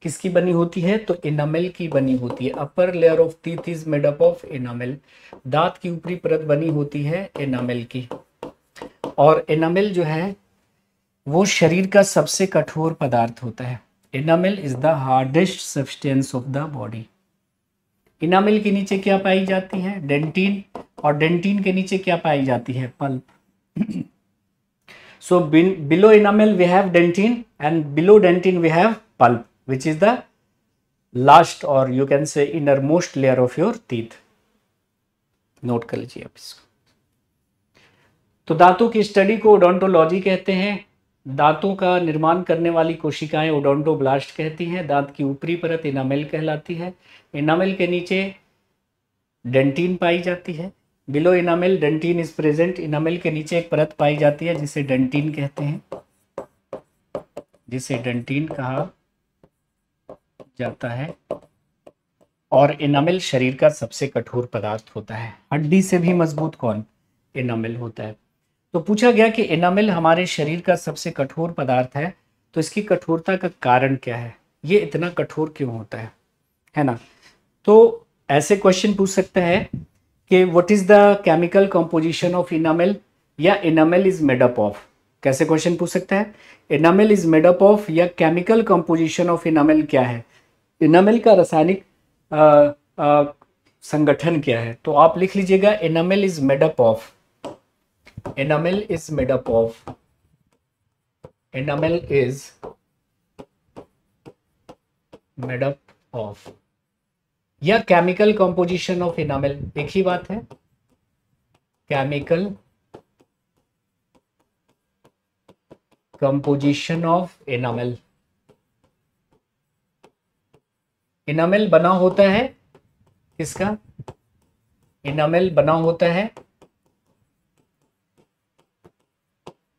किसकी बनी होती है? तो एनामेल की बनी होती है। अपर layer of teeth is made up of enamel. दांत की ऊपरी परत बनी होती है एनामेल की। और एनामेल जो है वो शरीर का सबसे कठोर पदार्थ होता है। Enamel is the hardest substance of the body. Enamel के नीचे क्या पाई जाती है? डेंटिन। और डेंटिन के नीचे क्या पाई जाती है? Pulp. So below enamel we have dentin, and below dentin we have pulp, which is the last और you can say inner most layer of your teeth. Note कर लीजिए आप इसको। तो दांतों की स्टडी को ओडोंटोलॉजी कहते हैं। दांतों का निर्माण करने वाली कोशिकाएं ओडोंटोब्लास्ट कहती हैं। दांत की ऊपरी परत इनामेल कहलाती है। इनामेल के नीचे डेंटिन पाई जाती है। Below enamel dentin is present. Enamel के नीचे एक परत पाई जाती है जिसे डेंटिन कहते हैं, जिसे डेंटिन कहा जाता है। और इनामेल शरीर का सबसे कठोर पदार्थ होता है। हड्डी से भी मजबूत कौन? इनामेल होता है। तो पूछा गया कि एनामेल हमारे शरीर का सबसे कठोर पदार्थ है, तो इसकी कठोरता का कारण क्या है? ये इतना कठोर क्यों होता है ना? तो ऐसे क्वेश्चन पूछ सकता है कि what is the chemical composition of enamel, या enamel is made up of. कैसे क्वेश्चन पूछ सकता है? Enamel is made up of, या केमिकल कंपोजिशन ऑफ इनामेल क्या है, इनामेल का रासायनिक संगठन क्या है। तो आप लिख लीजिएगा enamel is made up of, enamel is made up of, enamel is made up of, या केमिकल कंपोजिशन ऑफ enamel, एक ही बात है। Chemical composition of enamel। enamel बना होता है किसका? इनामेल बना होता है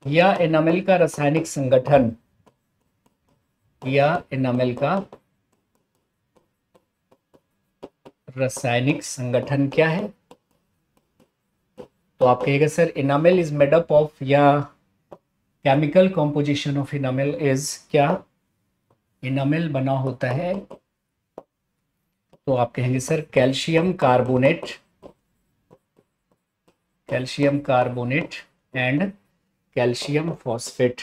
या इनामेल का रासायनिक संगठन, या इनामेल का रासायनिक संगठन क्या है? तो आप कहेंगे sir enamel is made up of, या chemical composition of enamel is क्या? इनामेल बना होता है, तो आप कहेंगे sir calcium carbonate, calcium carbonate and calcium phosphate.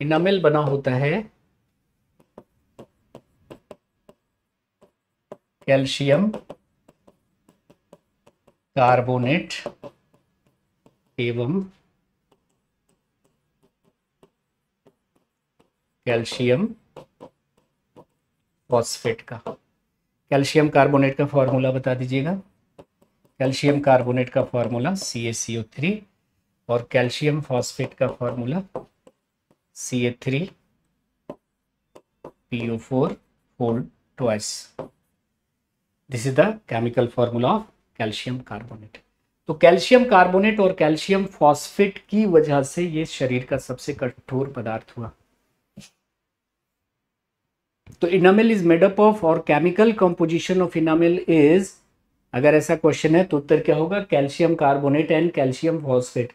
Enamel बना होता है कैल्शियम कार्बोनेट एवं कैल्शियम फॉस्फेट का। कैल्शियम कार्बोनेट का फॉर्मूला बता दीजिएगा। कैल्शियम कार्बोनेट का फॉर्मूला CaCO3 और कैल्शियम फॉस्फेट का formula Ca3PO4 whole twice. This is the chemical formula of calcium carbonate. तो कैल्शियम कार्बोनेट और कैल्शियम फॉस्फेट की वजह से ये शरीर का सबसे कठोर पदार्थ हुआ। तो enamel is made up of, और chemical composition of enamel is, अगर ऐसा क्वेश्चन है तो उत्तर क्या होगा? Calcium carbonate and calcium phosphate.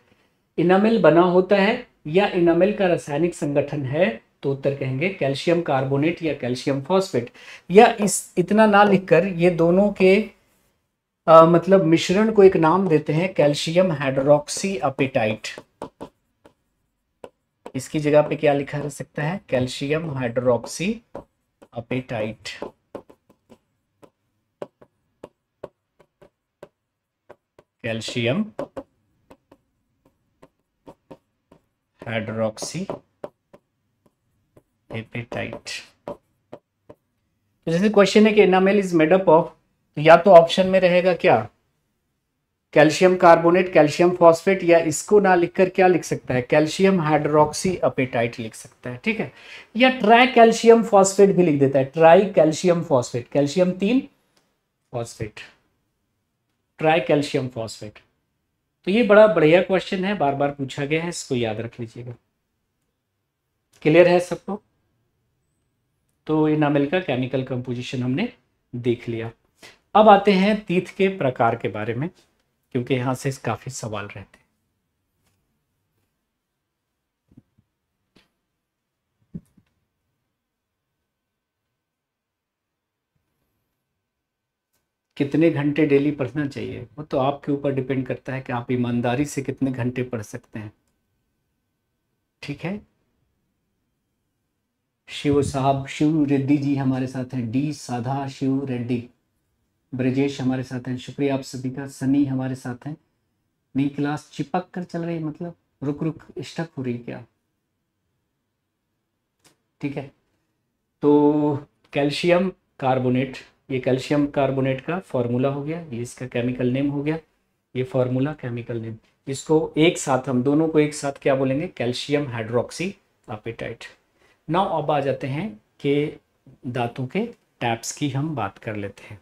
Enamel बना होता है या इनामेल का रासायनिक संगठन है, तो उत्तर कहेंगे कैल्शियम कार्बोनेट या कैल्शियम फॉस्फेट। या इस इतना ना लिखकर ये दोनों के मतलब मिश्रण को एक नाम देते हैं कैल्शियम हाइड्रोक्सी अपेटाइट। इसकी जगह पे क्या लिखा जा सकता है? Calcium hydroxy apatite. Calcium hydroxy apatite. तो जैसे क्वेश्चन है कि enamel is made up of, तो या तो ऑप्शन में रहेगा क्या? कैल्शियम कार्बोनेट, कैल्शियम फॉस्फेट, या इसको ना लिखकर क्या लिख सकता है? कैल्शियम हाइड्रोक्सी अपेटाइट लिख सकता है, ठीक है। या ट्राई कैल्शियम फॉस्फेट भी लिख देता है, try calcium phosphate, calcium 3 phosphate, try calcium phosphate. तो ये बड़ा बढ़िया क्वेश्चन है, बार बार पूछा गया है, इसको याद रख लीजिएगा। क्लियर है सबको? तो इनामेल का केमिकल कंपोजिशन हमने देख लिया। अब आते हैं तीत के प्रकार के बारे में, क्योंकि यहां से काफी सवाल रहते हैं। कितने घंटे डेली पढ़ना चाहिए, वो तो आपके ऊपर डिपेंड करता है कि आप ईमानदारी से कितने घंटे पढ़ सकते हैं, ठीक है। शिव साहब, शिव रेड्डी जी हमारे साथ हैं, डी साधा शिव रेड्डी, ब्रजेश हमारे साथ हैं, शुक्रिया आप सभी का। सनी हमारे साथ हैं। नई क्लास चिपक कर चल रही, मतलब रुक रुक स्टक हो रही क्या? ठीक है। तो कैल्शियम कार्बोनेट, ये कैल्शियम कार्बोनेट का फॉर्मूला हो गया, ये इसका केमिकल नेम हो गया, ये फॉर्मूला केमिकल नेम। इसको एक साथ, हम दोनों को एक साथ क्या बोलेंगे? Calcium hydroxy appetite. नाउ अब आ जाते हैं कि दांतों के टैप्स की हम बात कर लेते हैं।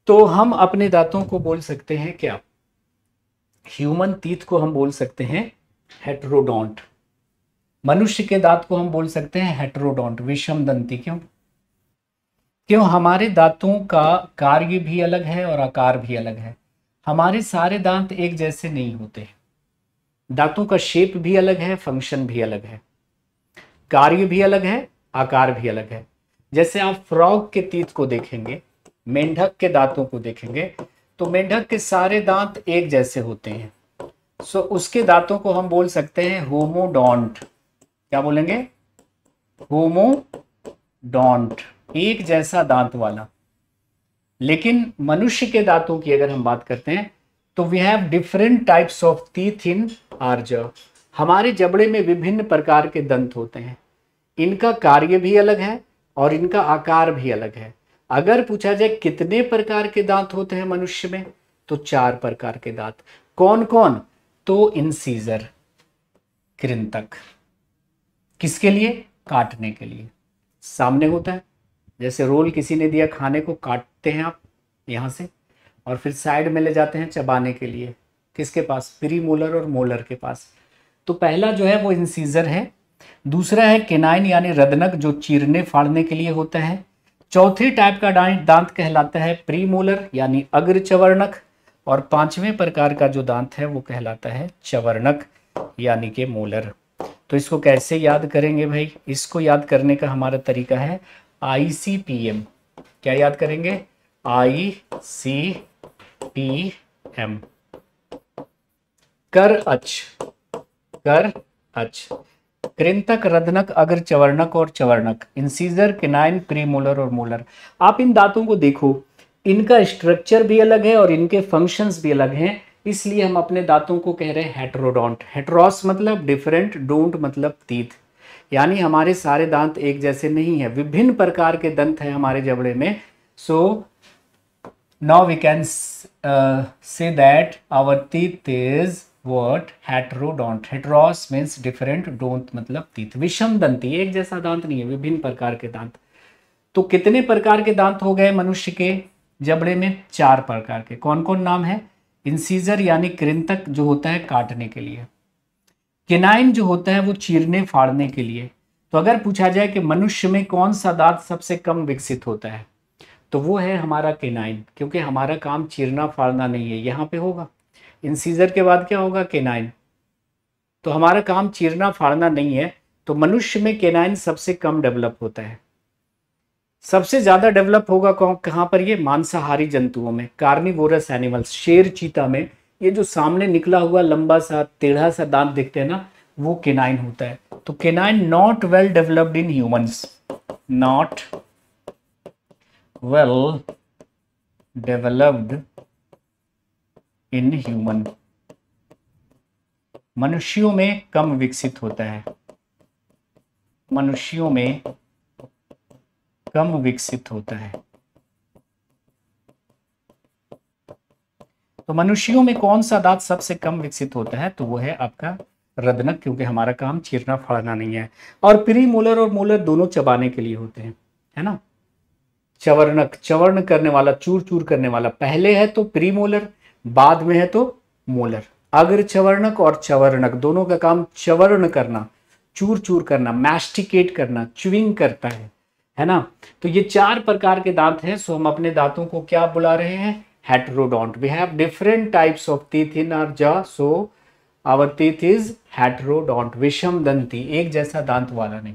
तो हम अपने दांतों को बोल सकते हैं क्या? ह्यूमन टीथ को हम बोल सकते हैं हेटेरोडोंट। मनुष्य के दांत को हम बोल सकते हैं हेटेरोडोंट, विषम दंती। क्यों? क्यों? हमारे दांतों का कार्य भी अलग है और आकार भी अलग है। हमारे सारे दांत एक जैसे नहीं होते, दांतों का शेप भी अलग है, फंक्शन भी अलग है, कार्य भी अलग है, आकार भी अलग है। जैसे आप फ्रॉग के टीथ को देखेंगे, मेंढक के दांतों को देखेंगे, तो मेंढक के सारे दांत एक जैसे होते हैं, सो उसके दांतों को हम बोल सकते हैं होमोडोंट। क्या बोलेंगे? होमोडोंट, एक जैसा दांत वाला। लेकिन मनुष्य के दांतों की अगर हम बात करते हैं तो we have different types of teeth in our jaw. हमारे जबड़े में विभिन्न प्रकार के दंत होते हैं, इनका कार्य भी अलग है और इनका आकार भी अलग है। अगर पूछा जाए कितने प्रकार के दांत होते हैं मनुष्य में, तो 4 प्रकार के दांत। कौन कौन? तो इंसीजर, कृंतक, किसके लिए? काटने के लिए, सामने होता है, जैसे रोल किसी ने दिया, खाने को काटते हैं आप यहाँ से और फिर साइड में ले जाते हैं चबाने के लिए, किसके पास, प्री मोलर और मोलर के पास। तो पहला जो है वो इंसीजर है, दूसरा है केनाइन यानी रदनक जो चीरने फाड़ने के लिए होता है, चौथे टाइप का दांत कहलाता है प्री मोलर यानी अग्र चवर्णक, और पांचवें प्रकार का जो दांत है वो कहलाता है चवर्णक यानी कि मोलर। तो इसको कैसे याद करेंगे भाई, इसको याद करने का हमारा तरीका है ICPM। क्या याद करेंगे, ICPM। कर अच, कर अच, कृंतक, रदनक, अग्र चवर्णक और चवर्णक, इंसीजर, केनाइन, प्रीमोलर और मोलर। आप इन दांतों को देखो, इनका स्ट्रक्चर भी अलग है और इनके फंक्शंस भी अलग हैं, इसलिए हम अपने दांतों को कह रहे हैं हेटेरोडोंट। हेटेरोस मतलब डिफरेंट, डोंट मतलब तीत, यानी हमारे सारे दांत एक जैसे नहीं है, विभिन्न प्रकार के दंत हैं हमारे जबड़े में। So now we can say that our teeth is what, heterodont। heteros means different, don't मतलब तीत। विषम दंती, एक जैसा दांत नहीं है, विभिन्न प्रकार के दांत। तो कितने प्रकार के दांत हो गए मनुष्य के जबड़े में, 4 प्रकार के। कौन कौन नाम है, इंसीजर यानी कृंतक जो होता है काटने के लिए, केनाइन जो होता है वो चीरने फाड़ने के लिए। तो अगर पूछा जाए कि मनुष्य में कौन सा दांत सबसे कम विकसित होता है, तो वो है हमारा केनाइन, क्योंकि हमारा काम चीरना फाड़ना नहीं है, यहाँ पे होगा। इंसीजर के बाद क्या होगा, केनाइन। तो हमारा काम चीरना फाड़ना नहीं है, तो मनुष्य में केनाइन सबसे कम डेवलप होता है। सबसे ज्यादा डेवलप होगा कहां पर, ये मांसाहारी जंतुओं में, कार्निवोरस एनिमल्स, शेर, चीता में। ये जो सामने निकला हुआ लंबा सा टेढ़ा सा दांत दिखते हैं ना, वो केनाइन होता है। तो canine not well developed in humans, not well developed in human, मनुष्यों में कम विकसित होता है, मनुष्यों में कम विकसित होता है। तो मनुष्यों में कौन सा दांत सबसे कम विकसित होता है, तो वो है आपका रदनक, क्योंकि हमारा काम चीरना फाड़ना नहीं है। और प्री मोलर और मोलर दोनों चबाने के लिए होते हैं, है ना। चवर्णक, चवर्ण करने वाला, चूर चूर करने वाला, पहले है तो प्री मोलर, बाद में है तो मोलर। अग्र चवर्णक और चवर्णक दोनों का काम चवर्ण करना, चूर चूर करना, मैस्टिकेट करना, च्युइंग करता है ना। तो ये 4 प्रकार के दांत हैं। सो हम अपने दांतों को क्या बुला रहे हैं, heterodont. We have different types of teeth in our jaw, so our teeth is heterodont, विषम दंती, एक जैसा दांत वाला नहीं।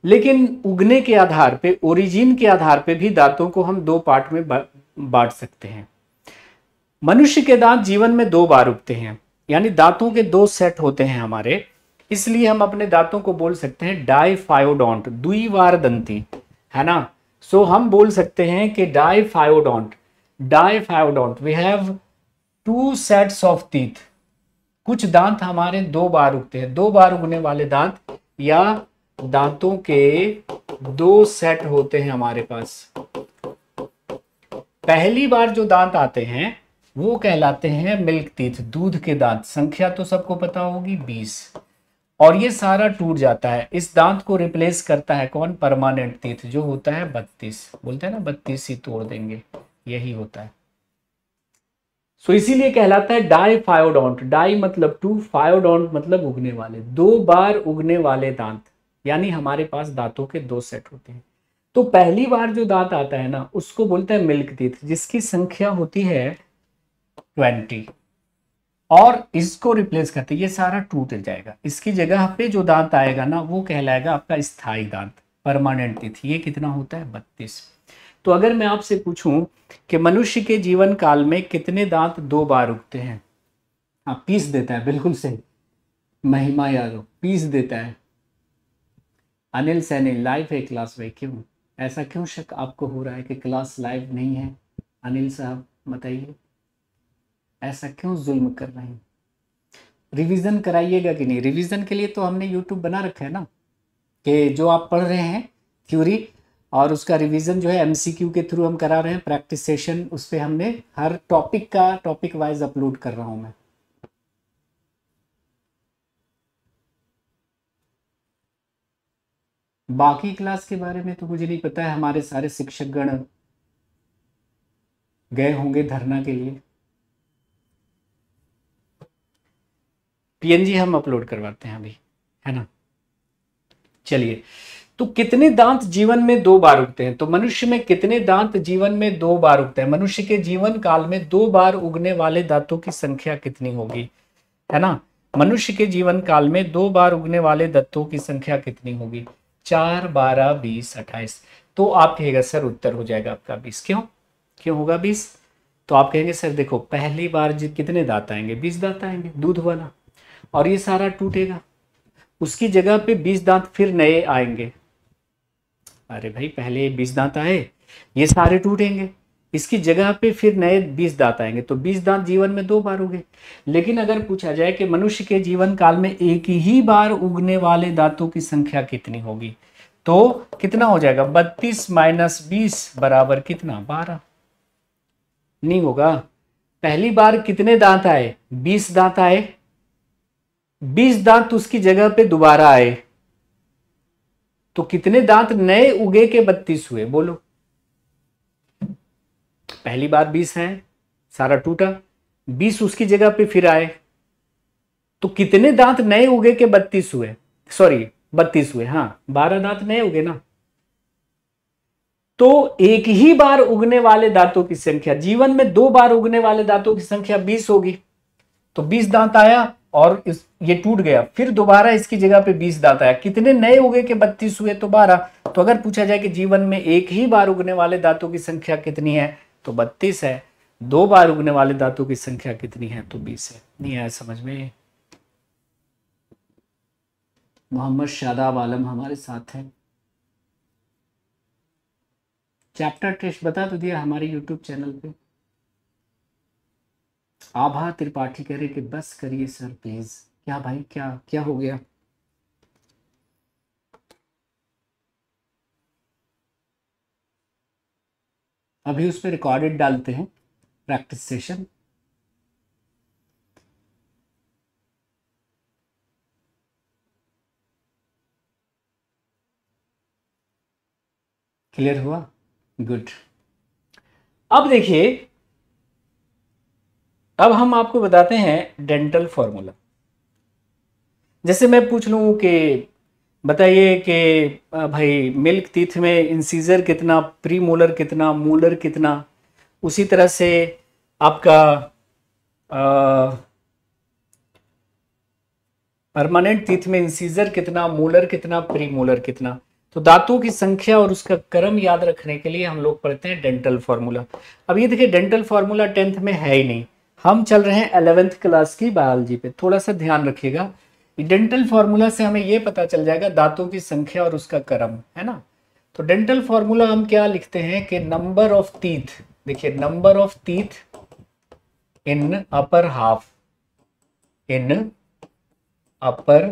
लेकिन उगने के आधार पे, ओरिजिन के आधार पे भी दांतों को हम 2 पार्ट में बांट सकते हैं। मनुष्य के दांत जीवन में 2 बार उगते हैं, यानी दांतों के 2 सेट होते हैं हमारे, इसलिए हम अपने दांतों को बोल सकते हैं डाइफायोडोंट, द्विवार दंती, है ना। सो हम बोल सकते हैं कि diphyodont, diphyodont, we have 2 sets of teeth. कुछ दांत हमारे 2 बार उगते हैं, 2 बार उगने वाले दांत या दांतों के 2 सेट होते हैं हमारे पास। पहली बार जो दांत आते हैं वो कहलाते हैं मिल्क टीथ, दूध के दांत। संख्या तो सबको पता होगी 20, और ये सारा टूट जाता है। इस दांत को रिप्लेस करता है कौन, परमानेंट टीथ, जो होता है 32। बोलते हैं ना 32 ही तोड़ देंगे, यही होता है। सो इसीलिए कहलाता है डाइफायोडोंट। डाई मतलब 2, फायोडोंट मतलब उगने वाले, 2 बार उगने वाले दांत, यानी हमारे पास दांतों के 2 सेट होते हैं। तो पहली बार जो दांत आता है ना, उसको बोलते हैं मिल्क टीथ, जिसकी संख्या होती है 20, और इसको रिप्लेस करते, ये सारा टूट जाएगा। इसकी जगह पे जो दांत आएगा ना, वो कहलाएगा आपका स्थायी दांत, परमानेंट टीथ। ये कितना होता है, 32। तो अगर मैं आपसे पूछूं कि मनुष्य के जीवन काल में कितने दांत 2 बार उगते हैं, हाँ, पीस देता है, बिल्कुल सही, महिमा यादव पीस देता है। अनिल सैनी, लाइव है क्लास में, क्यों ऐसा क्यों शक आपको हो रहा है कि क्लास लाइव नहीं है, अनिल साहब बताइए, ऐसा क्यों जुल्म कर रहे हैं। रिवीजन कराइएगा कि नहीं, रिवीजन के लिए तो हमने यूट्यूब बना रखा है ना, कि जो आप पढ़ रहे हैं थ्योरी, और उसका रिवीजन जो है एमसीक्यू के थ्रू हम करा रहे हैं, प्रैक्टिस सेशन, उस पर हमने हर टॉपिक का टॉपिक वाइज अपलोड कर रहा हूं मैं। बाकी क्लास के बारे में तो मुझे नहीं पता है, हमारे सारे शिक्षकगण गए होंगे धरना के लिए। पीएनजी हम अपलोड करवाते हैं अभी, है ना। चलिए, तो कितने दांत जीवन में 2 बार उगते हैं? तो मनुष्य में कितने दांत जीवन में 2 बार उगते हैं? मनुष्य के जीवन काल में 2 बार उगने वाले दांतों की संख्या कितनी होगी, है ना। मनुष्य के जीवन काल में 2 बार उगने वाले दांतों की संख्या कितनी होगी? 4, 12, 20, 28। तो आप कहेगा सर उत्तर हो जाएगा आपका 20। क्यों क्यों होगा 20? तो आप कहेंगे सर देखो, पहली बार कितने दांत आएंगे? 20 दांत आएंगे, दूध वाला, और ये सारा टूटेगा, उसकी जगह पे 20 दांत फिर नए आएंगे। अरे भाई, पहले 20 दांत आए, ये सारे टूटेंगे, इसकी जगह पे फिर नए 20 दांत आएंगे, तो 20 दांत जीवन में 2 बार उगे। लेकिन अगर पूछा जाए कि मनुष्य के जीवन काल में एक ही बार उगने वाले दांतों की संख्या कितनी होगी, तो कितना हो जाएगा? 32 माइनस 20 बराबर कितना? 12। नहीं होगा। पहली बार कितने दांत आए? 20 दांत आए, 20 दांत उसकी जगह पे दोबारा आए, तो कितने दांत नए उगे के 32 हुए? बोलो। पहली बार 20 है, सारा टूटा, 20 उसकी जगह पे फिर आए, तो कितने दांत नए उगे के 32 हुए? सॉरी, 32 हुए, हाँ, 12 दांत नए उगे ना। तो एक ही बार उगने वाले दांतों की संख्या, जीवन में 2 बार उगने वाले दांतों की संख्या 20 होगी। तो 20 दांत आया और ये टूट गया, फिर दोबारा इसकी जगह पे 20 दांत आया, कितने नए उगे के 32 हुए? तो 12। तो अगर पूछा जाए कि जीवन में एक ही बार उगने वाले दांतों की संख्या कितनी है, तो 32 है। 2 बार उगने वाले दांतों की संख्या कितनी है? तो 20 है। नहीं आया समझ में? मोहम्मद शादाब आलम हमारे साथ है। चैप्टर टेस्ट बता तो दिया हमारे यूट्यूब चैनल पे। आभा त्रिपाठी कह रहे कि बस करिए सर प्लीज। क्या भाई, क्या क्या हो गया? अभी उस पर रिकॉर्डेड डालते हैं प्रैक्टिस सेशन। क्लियर हुआ? गुड। अब देखिए, अब हम आपको बताते हैं डेंटल फॉर्मूला। जैसे मैं पूछ लूं कि बताइए कि भाई मिल्क टीथ में इंसीजर कितना, प्री मोलर कितना, मोलर कितना, उसी तरह से आपका परमानेंट टीथ में इंसीजर कितना, मोलर कितना, प्री मोलर कितना। तो दांतों की संख्या और उसका क्रम याद रखने के लिए हम लोग पढ़ते हैं डेंटल फॉर्मूला। अब ये देखिए, डेंटल फॉर्मूला 10th में है ही नहीं, हम चल रहे हैं 11th क्लास की बायोलॉजी पे। थोड़ा सा ध्यान रखिएगा, डेंटल फॉर्मूला से हमें ये पता चल जाएगा दांतों की संख्या और उसका क्रम, है ना। तो डेंटल फॉर्मूला हम क्या लिखते हैं कि नंबर ऑफ टीथ, देखिए number of teeth in upper half, in upper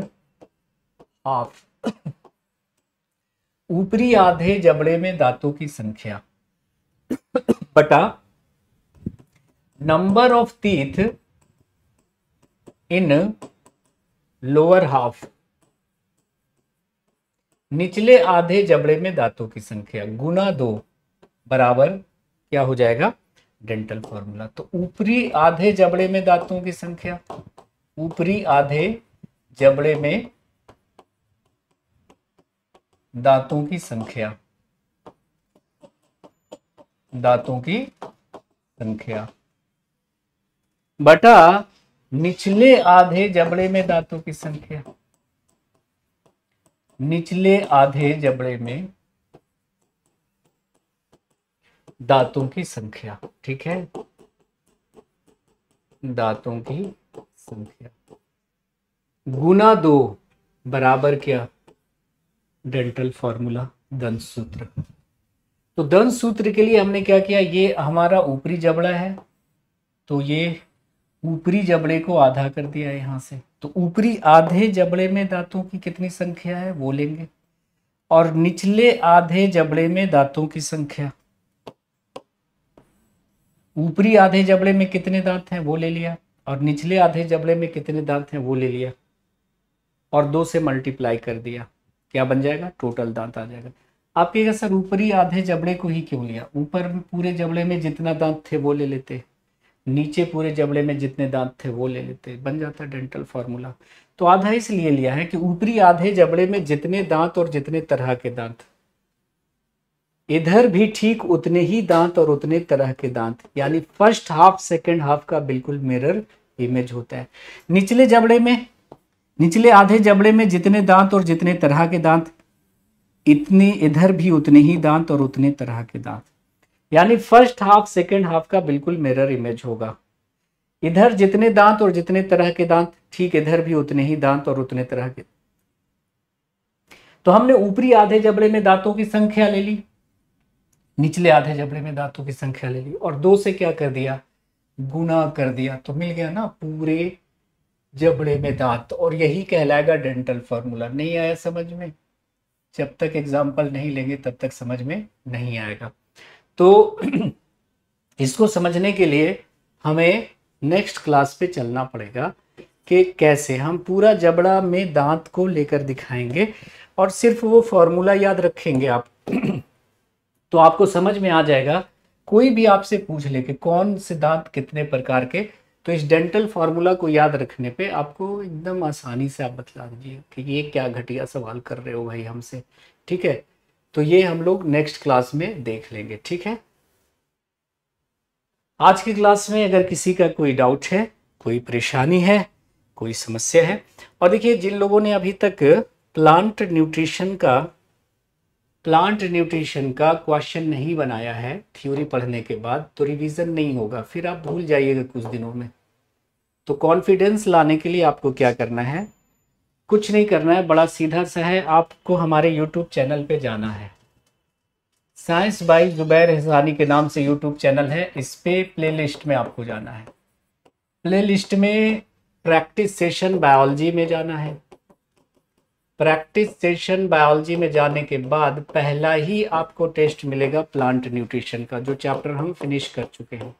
half, ऊपरी आधे जबड़े में दांतों की संख्या बटा number of teeth in lower half, निचले आधे जबड़े में दांतों की संख्या, गुना 2 बराबर क्या हो जाएगा? Dental formula. तो ऊपरी आधे जबड़े में दांतों की संख्या, ऊपरी आधे जबड़े में दांतों की संख्या, दांतों की संख्या बटा निचले आधे जबड़े में दांतों की संख्या, निचले आधे जबड़े में दांतों की संख्या। ठीक है, दांतों की संख्या गुना 2 बराबर क्या? डेंटल फॉर्मूला, दंत सूत्र। तो दंत सूत्र के लिए हमने क्या किया, ये हमारा ऊपरी जबड़ा है, तो ये ऊपरी जबड़े को आधा कर दिया यहां से, तो ऊपरी आधे जबड़े में दांतों की कितनी संख्या है वो लेंगे, और निचले आधे जबड़े में दांतों की संख्या, ऊपरी आधे जबड़े में कितने दांत हैं वो ले लिया, और निचले आधे जबड़े में कितने दांत हैं वो ले लिया, और 2 से मल्टीप्लाई कर दिया। क्या बन जाएगा, टोटल दांत आ जाएगा। आप कहिएगा सर ऊपरी आधे जबड़े को ही क्यों लिया, ऊपर पूरे जबड़े में जितना दांत थे वो ले लेते, नीचे पूरे जबड़े में जितने दांत थे वो ले लेते, बन जाता डेंटल फार्मूला। तो आधा इसलिए लिया है कि ऊपरी आधे जबड़े में जितने दांत और जितने तरह के दांत, इधर भी ठीक उतने ही दांत और उतने तरह के दांत, यानी फर्स्ट हाफ सेकंड हाफ का बिल्कुल मिरर इमेज होता है। निचले जबड़े में, निचले आधे जबड़े में जितने दांत और जितने तरह के दांत, इतने इधर भी उतने ही दांत और उतने तरह के दांत, यानी फर्स्ट हाफ सेकंड हाफ का बिल्कुल मिरर इमेज होगा। इधर जितने दांत और जितने तरह के दांत, ठीक इधर भी उतने ही दांत और उतने तरह के। तो हमने ऊपरी आधे जबड़े में दांतों की संख्या ले ली, निचले आधे जबड़े में दांतों की संख्या ले ली और 2 से क्या कर दिया, गुना कर दिया, तो मिल गया ना पूरे जबड़े में दांत। और यही कहलाएगा डेंटल फार्मूला। नहीं आया समझ में, जब तक एग्जाम्पल नहीं लेंगे तब तक समझ में नहीं आएगा। तो इसको समझने के लिए हमें नेक्स्ट क्लास पे चलना पड़ेगा कि कैसे हम पूरा जबड़ा में दांत को लेकर दिखाएंगे और सिर्फ वो फॉर्मूला याद रखेंगे आप तो आपको समझ में आ जाएगा। कोई भी आपसे पूछ ले कि कौन से दांत कितने प्रकार के, तो इस डेंटल फार्मूला को याद रखने पे आपको एकदम आसानी से आप बतला दीजिए कि ये क्या घटिया सवाल कर रहे हो भाई हमसे। ठीक है, तो ये हम लोग नेक्स्ट क्लास में देख लेंगे। ठीक है, आज की क्लास में अगर किसी का कोई डाउट है, कोई परेशानी है, कोई समस्या है, और देखिए जिन लोगों ने अभी तक प्लांट न्यूट्रिशन का क्वेश्चन नहीं बनाया है थ्योरी पढ़ने के बाद, तो रिवीजन नहीं होगा, फिर आप भूल जाइएगा कुछ दिनों में। तो कॉन्फिडेंस लाने के लिए आपको क्या करना है, कुछ नहीं करना है, बड़ा सीधा सा है, आपको हमारे यूट्यूब चैनल पे जाना है। साइंस बाय जुबैर एहसानी के नाम से यूट्यूब चैनल है, इस पे प्लेलिस्ट में आपको जाना है। प्लेलिस्ट में प्रैक्टिस सेशन बायोलॉजी में जाना है। प्रैक्टिस सेशन बायोलॉजी में जाने के बाद पहला ही आपको टेस्ट मिलेगा प्लांट न्यूट्रिशन का, जो चैप्टर हम फिनिश कर चुके हैं।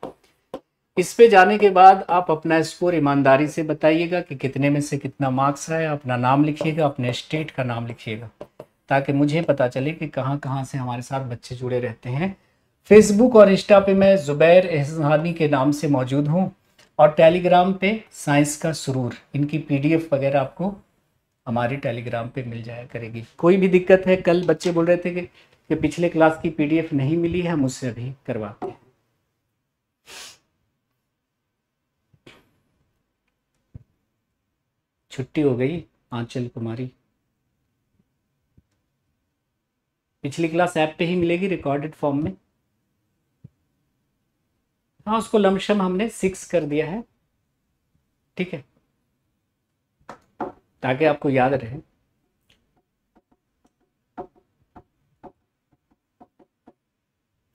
इस पे जाने के बाद आप अपना स्कोर ईमानदारी से बताइएगा कि कितने में से कितना मार्क्स आया, अपना नाम लिखिएगा, अपने स्टेट का नाम लिखिएगा, ताकि मुझे पता चले कि कहाँ कहाँ से हमारे साथ बच्चे जुड़े रहते हैं। फेसबुक और इंस्टा पे मैं जुबैर एहसानी के नाम से मौजूद हूँ, और टेलीग्राम पे साइंस का सुरूर, इनकी PDF वगैरह आपको हमारे टेलीग्राम पे मिल जाया करेगी। कोई भी दिक्कत है, कल बच्चे बोल रहे थे कि पिछले क्लास की PDF नहीं मिली है, हम उससे अभी करवाते हैं। छुट्टी हो गई आंचल कुमारी। पिछली क्लास ऐप पे ही मिलेगी रिकॉर्डेड फॉर्म में। हाँ, उसको लमसम हमने 6 कर दिया है। ठीक है, ताकि आपको याद रहे।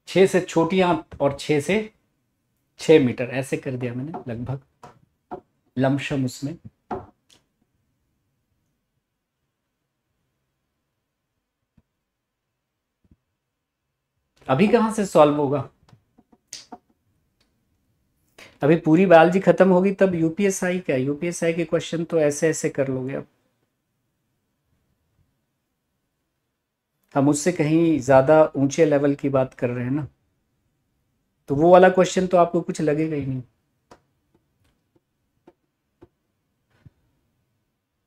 छह से छोटी आंत और 6 से 6 मीटर ऐसे कर दिया मैंने लगभग लमसम उसमें। अभी कहाँ से सॉल्व होगा, अभी पूरी बायोलॉजी खत्म होगी तब यूपीएसआई क्या, यूपीएसआई के क्वेश्चन तो ऐसे ऐसे कर लोगे अब। हम उससे कहीं ज़्यादा ऊंचे लेवल की बात कर रहे हैं ना, तो वो वाला क्वेश्चन तो आपको कुछ लगेगा ही नहीं।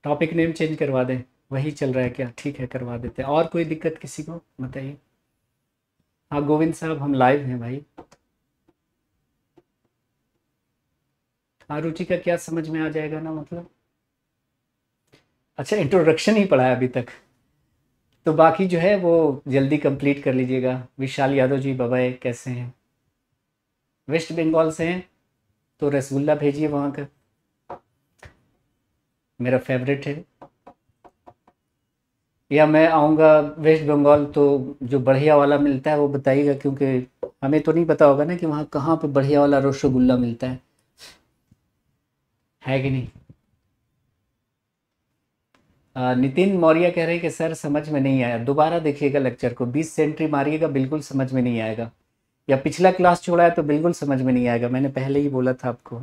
टॉपिक नेम चेंज करवा दें, वही चल रहा है क्या, ठीक है करवा देते हैं। और कोई दिक्कत किसी को बताइए। हाँ गोविंद साहब, हम लाइव हैं भाई। हाँ, रुचि का क्या समझ में आ जाएगा ना, मतलब अच्छा इंट्रोडक्शन ही पढ़ा है अभी तक, तो बाकी जो है वो जल्दी कंप्लीट कर लीजिएगा। विशाल यादव जी बाबाए, कैसे हैं? वेस्ट बंगाल से हैं तो रसगुल्ला भेजिए वहाँ का, मेरा फेवरेट है। या मैं आऊँगा वेस्ट बंगाल तो जो बढ़िया वाला मिलता है वो बताइएगा, क्योंकि हमें तो नहीं पता होगा ना कि वहाँ कहाँ पे बढ़िया वाला रसगुल्ला मिलता है कि नहीं। नितिन मौर्य कह रहे हैं कि सर समझ में नहीं आया, दोबारा देखिएगा लेक्चर को, 20 से एंट्री मारिएगा, बिल्कुल समझ में नहीं आएगा। या पिछला क्लास छोड़ा है तो बिल्कुल समझ में नहीं आएगा, मैंने पहले ही बोला था आपको।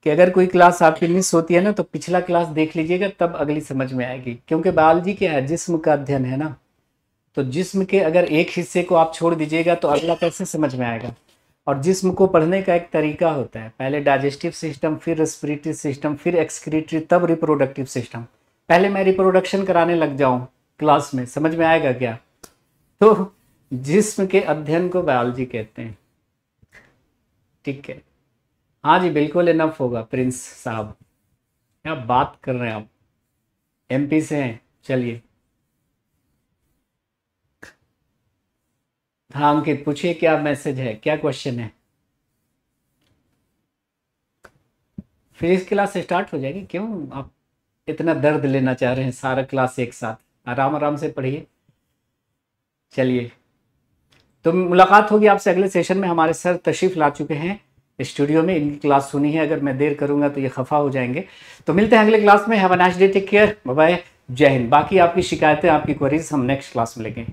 कि अगर कोई क्लास आपकी मिस होती है ना तो पिछला क्लास देख लीजिएगा, तब अगली समझ में आएगी। क्योंकि बायोलॉजी क्या है, जिस्म का अध्ययन है ना, तो जिस्म के अगर एक हिस्से को आप छोड़ दीजिएगा तो अगला कैसे समझ में आएगा। और जिस्म को पढ़ने का एक तरीका होता है, पहले डाइजेस्टिव सिस्टम, फिर रेस्पिरेटरी सिस्टम, फिर एक्सक्रीटरी, तब रिप्रोडक्टिव सिस्टम। पहले मैं रिप्रोडक्शन कराने लग जाऊं क्लास में, समझ में आएगा क्या? तो जिस्म के अध्ययन को बायोलॉजी कहते हैं। ठीक है, हाँ जी बिल्कुल इनफ होगा प्रिंस साहब, क्या बात कर रहे हैं आप, एमपी से हैं। चलिए हाँ अंकित पूछिए, क्या मैसेज है, क्या क्वेश्चन है? फिजिक्स क्लास स्टार्ट हो जाएगी, क्यों आप इतना दर्द लेना चाह रहे हैं? सारा क्लास एक साथ, आराम आराम से पढ़िए। चलिए, तो मुलाकात होगी आपसे अगले सेशन में। हमारे सर तशरीफ़ ला चुके हैं स्टूडियो में, इनकी क्लास सुनी है, अगर मैं देर करूंगा तो ये खफा हो जाएंगे। तो मिलते हैं अगले क्लास में। Have a nice day, take care, bye bye, जय हिंद। बाकी आपकी शिकायतें, आपकी क्वेरीज हम नेक्स्ट क्लास में लेंगे।